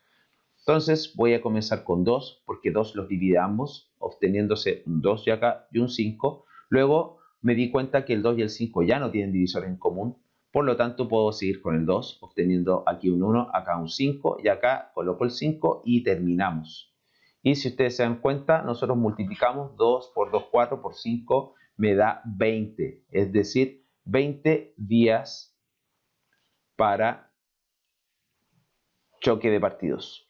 Entonces voy a comenzar con 2, porque 2 los divide ambos, obteniéndose un 2 y acá y un 5. Luego me di cuenta que el 2 y el 5 ya no tienen divisores en común, por lo tanto puedo seguir con el 2, obteniendo aquí un 1, acá un 5, y acá coloco el 5 y terminamos. Y si ustedes se dan cuenta, nosotros multiplicamos 2 por 2, 4 por 5, me da 20, es decir, 20 días para choque de partidos.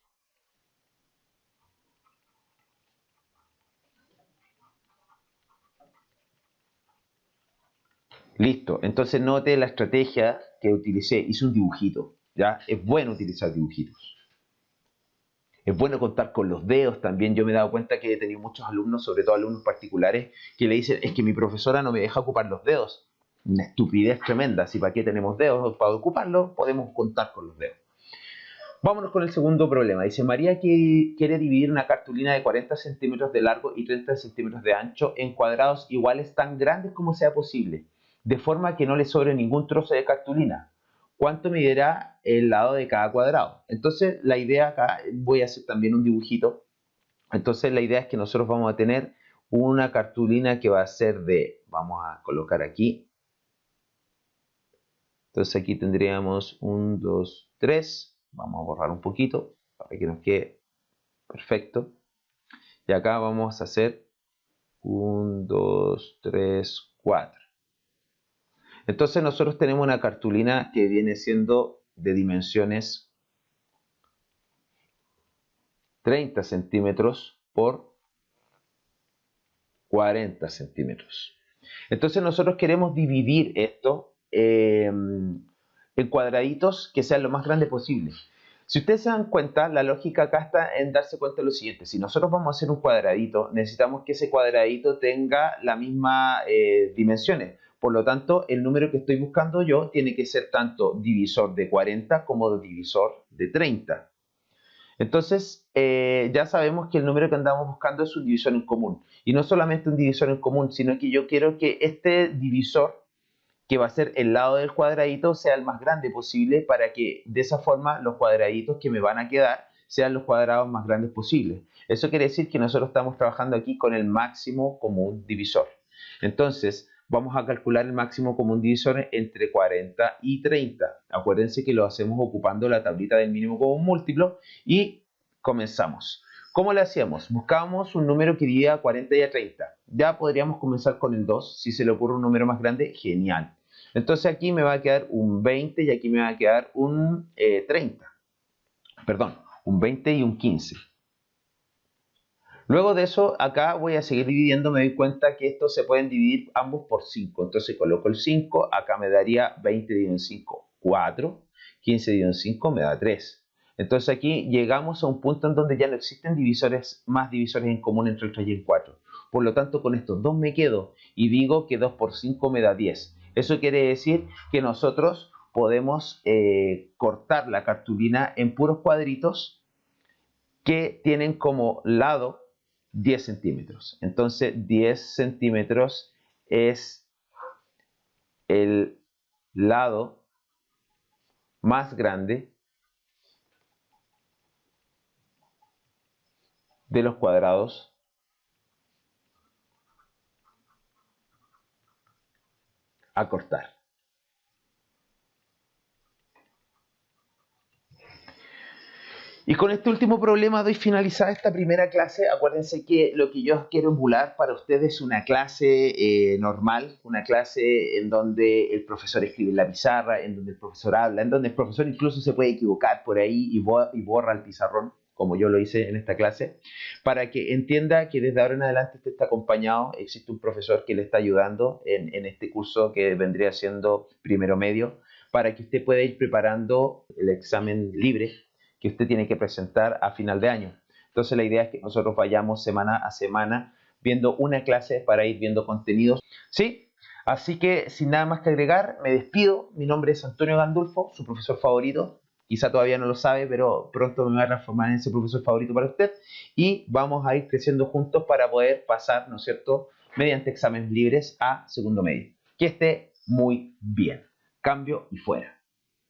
Listo, entonces note la estrategia que utilicé, hice un dibujito, ¿ya? Es bueno utilizar dibujitos. Es bueno contar con los dedos también. Yo me he dado cuenta que he tenido muchos alumnos, sobre todo alumnos particulares, que le dicen, es que mi profesora no me deja ocupar los dedos. Una estupidez tremenda. Si para qué tenemos dedos, para ocuparlos, podemos contar con los dedos. Vámonos con el segundo problema. Dice, María que quiere dividir una cartulina de 40 centímetros de largo y 30 centímetros de ancho en cuadrados iguales tan grandes como sea posible, de forma que no le sobre ningún trozo de cartulina. ¿Cuánto medirá el lado de cada cuadrado? Entonces, la idea acá, voy a hacer también un dibujito. Entonces, la idea es que nosotros vamos a tener una cartulina que va a ser de, vamos a colocar aquí. Entonces, aquí tendríamos 1, 2, 3. Vamos a borrar un poquito para que nos quede perfecto. Y acá vamos a hacer 1, 2, 3, 4. Entonces nosotros tenemos una cartulina que viene siendo de dimensiones 30 centímetros por 40 centímetros. Entonces nosotros queremos dividir esto en cuadraditos que sean lo más grande posible. Si ustedes se dan cuenta, la lógica acá está en darse cuenta de lo siguiente. Si nosotros vamos a hacer un cuadradito, necesitamos que ese cuadradito tenga las mismas dimensiones. Por lo tanto, el número que estoy buscando yo tiene que ser tanto divisor de 40 como divisor de 30. Entonces, ya sabemos que el número que andamos buscando es un divisor en común. Y no solamente un divisor en común, sino que yo quiero que este divisor, que va a ser el lado del cuadradito, sea el más grande posible para que de esa forma los cuadraditos que me van a quedar sean los cuadrados más grandes posibles. Eso quiere decir que nosotros estamos trabajando aquí con el máximo común divisor. Entonces, vamos a calcular el máximo común divisor entre 40 y 30. Acuérdense que lo hacemos ocupando la tablita del mínimo común múltiplo y comenzamos. ¿Cómo lo hacíamos? Buscábamos un número que divida a 40 y a 30. Ya podríamos comenzar con el 2. Si se le ocurre un número más grande, genial. Entonces aquí me va a quedar un 20 y aquí me va a quedar un 30. Perdón, un 20 y un 15. Luego de eso, acá voy a seguir dividiendo. Me doy cuenta que estos se pueden dividir ambos por 5. Entonces coloco el 5. Acá me daría 20 dividido en 5, 4. 15 dividido en 5 me da 3. Entonces aquí llegamos a un punto en donde ya no existen más divisores en común entre el 3 y el 4. Por lo tanto, con estos dos me quedo y digo que 2 por 5 me da 10. Eso quiere decir que nosotros podemos cortar la cartulina en puros cuadritos que tienen como lado 10 centímetros. Entonces 10 centímetros es el lado más grande de los cuadrados a cortar. Y con este último problema doy finalizada esta primera clase. Acuérdense que lo que yo quiero emular para ustedes es una clase normal, una clase en donde el profesor escribe en la pizarra, en donde el profesor habla, en donde el profesor incluso se puede equivocar por ahí y borra el pizarrón, como yo lo hice en esta clase, para que entienda que desde ahora en adelante usted está acompañado, existe un profesor que le está ayudando en este curso que vendría siendo primero medio, para que usted pueda ir preparando el examen libre que usted tiene que presentar a final de año. Entonces la idea es que nosotros vayamos semana a semana viendo una clase para ir viendo contenidos. ¿Sí? Así que sin nada más que agregar, me despido. Mi nombre es Antonio Gandulfo, su profesor favorito. Quizá todavía no lo sabe, pero pronto me voy a transformar en ese profesor favorito para usted. Y vamos a ir creciendo juntos para poder pasar, ¿no es cierto?, mediante exámenes libres a segundo medio. Que esté muy bien. Cambio y fuera.